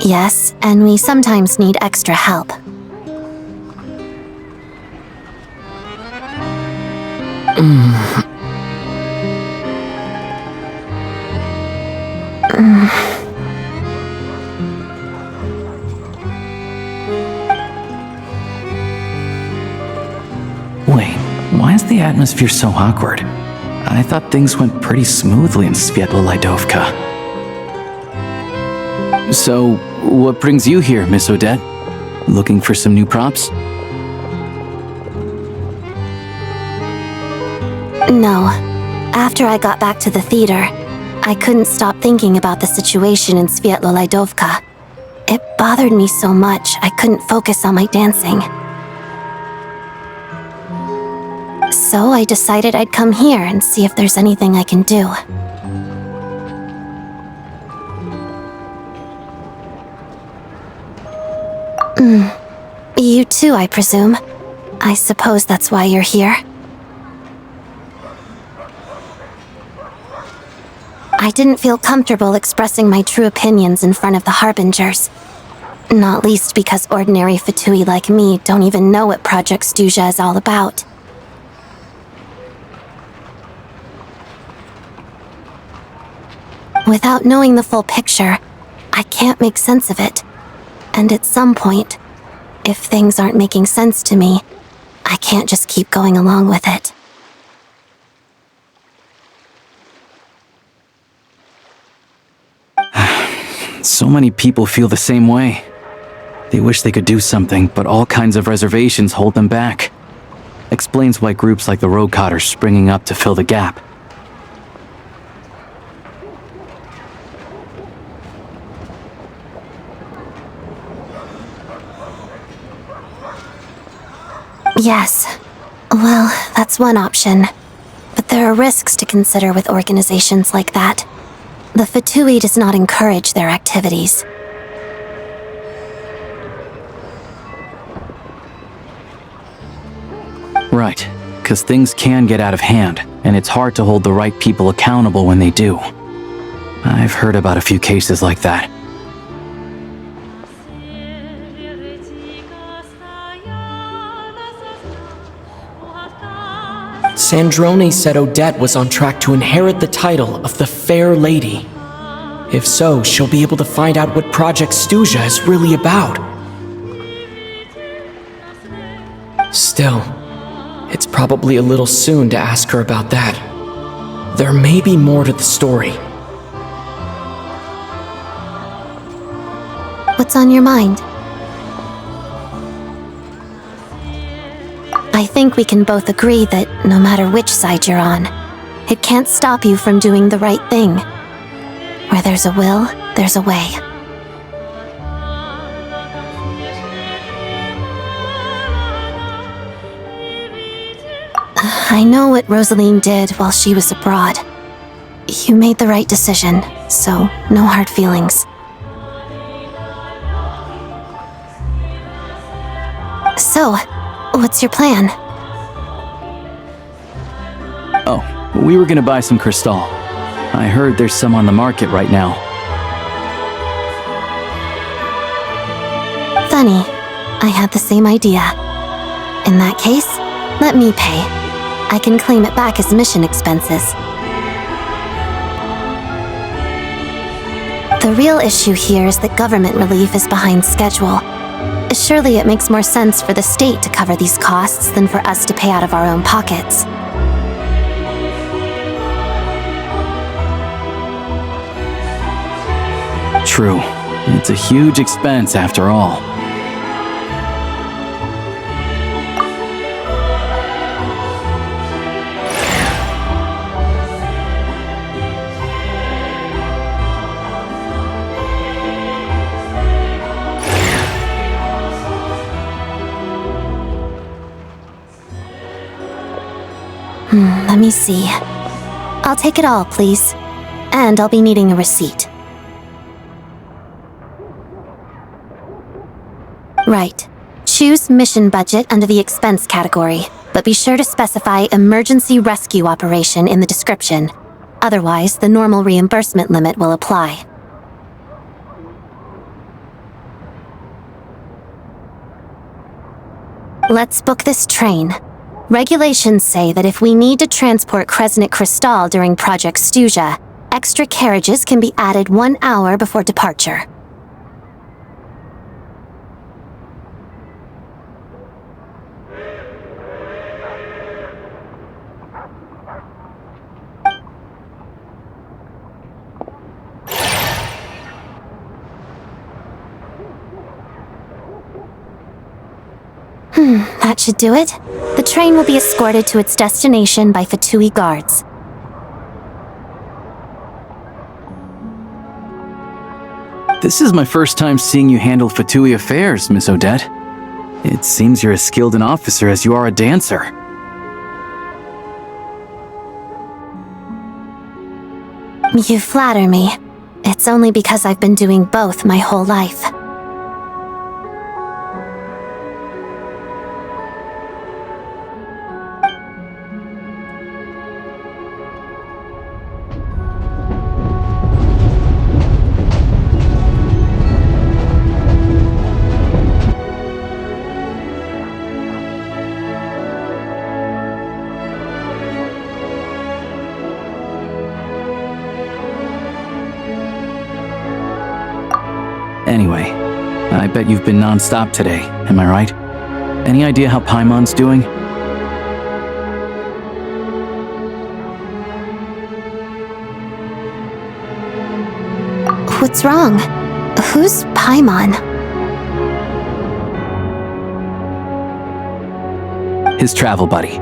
Yes, and we sometimes need extra help. Wait, why is the atmosphere so awkward? I thought things went pretty smoothly in Svietlolaidovka. So, what brings you here, Miss Odette? Looking for some new props? No. After I got back to the theater, I couldn't stop thinking about the situation in Svietlolaidovka. It bothered me so much I couldn't focus on my dancing. So I decided I'd come here and see if there's anything I can do. You too, I presume. I suppose that's why you're here. I didn't feel comfortable expressing my true opinions in front of the Harbingers. Not least because ordinary Fatui like me don't even know what Project Stuzha is all about. Without knowing the full picture, I can't make sense of it. And at some point, if things aren't making sense to me, I can't just keep going along with it. So many people feel the same way. They wish they could do something, but all kinds of reservations hold them back. Explains why groups like the Rokot are springing up to fill the gap. Yes. Well, that's one option. But there are risks to consider with organizations like that. The Fatui does not encourage their activities. Right, because things can get out of hand, and it's hard to hold the right people accountable when they do. I've heard about a few cases like that. Sandrone said Odette was on track to inherit the title of the Fair Lady. If so, she'll be able to find out what Project Stuzha is really about. Still, it's probably a little soon to ask her about that. There may be more to the story. What's on your mind? I think think we can both agree that no matter which side you're on, it can't stop you from doing the right thing. Where there's a will, there's a way. I know what Rosaline did while she was abroad. You made the right decision, so no hard feelings. So, what's your plan? Oh, we were gonna buy some crystal. I heard there's some on the market right now. Funny, I had the same idea. In that case, let me pay. I can claim it back as mission expenses. The real issue here is that government relief is behind schedule. Surely it makes more sense for the state to cover these costs than for us to pay out of our own pockets. True. It's a huge expense after all. Let me see. I'll take it all, please. And I'll be needing a receipt. Right. Choose mission budget under the expense category, but be sure to specify emergency rescue operation in the description. Otherwise, the normal reimbursement limit will apply. Let's book this train. Regulations say that if we need to transport Kresnik Crystal during Project Stuja, extra carriages can be added 1 hour before departure. That should do it. The train will be escorted to its destination by Fatui guards. This is my first time seeing you handle Fatui affairs, Miss Odette. It seems you're as skilled an officer as you are a dancer. You flatter me. It's only because I've been doing both my whole life. Anyway, I bet you've been non-stop today, am I right? Any idea how Paimon's doing? What's wrong? Who's Paimon? His travel buddy.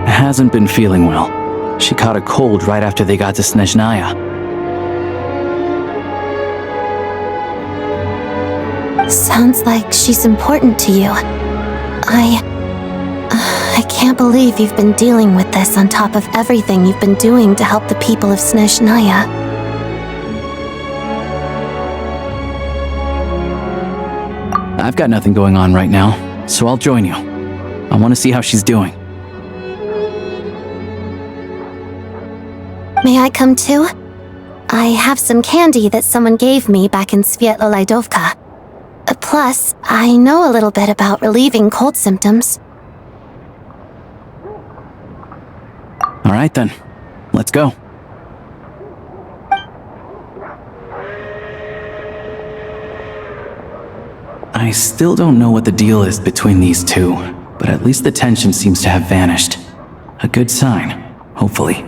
Hasn't been feeling well. She caught a cold right after they got to Snezhnaya. Sounds like she's important to you. I can't believe you've been dealing with this on top of everything you've been doing to help the people of Snezhnaya. I've got nothing going on right now, so I'll join you. I want to see how she's doing. May I come too? I have some candy that someone gave me back in Svietlolaidovka. Plus, I know a little bit about relieving cold symptoms. All right then, let's go. I still don't know what the deal is between these two, but at least the tension seems to have vanished. A good sign, hopefully.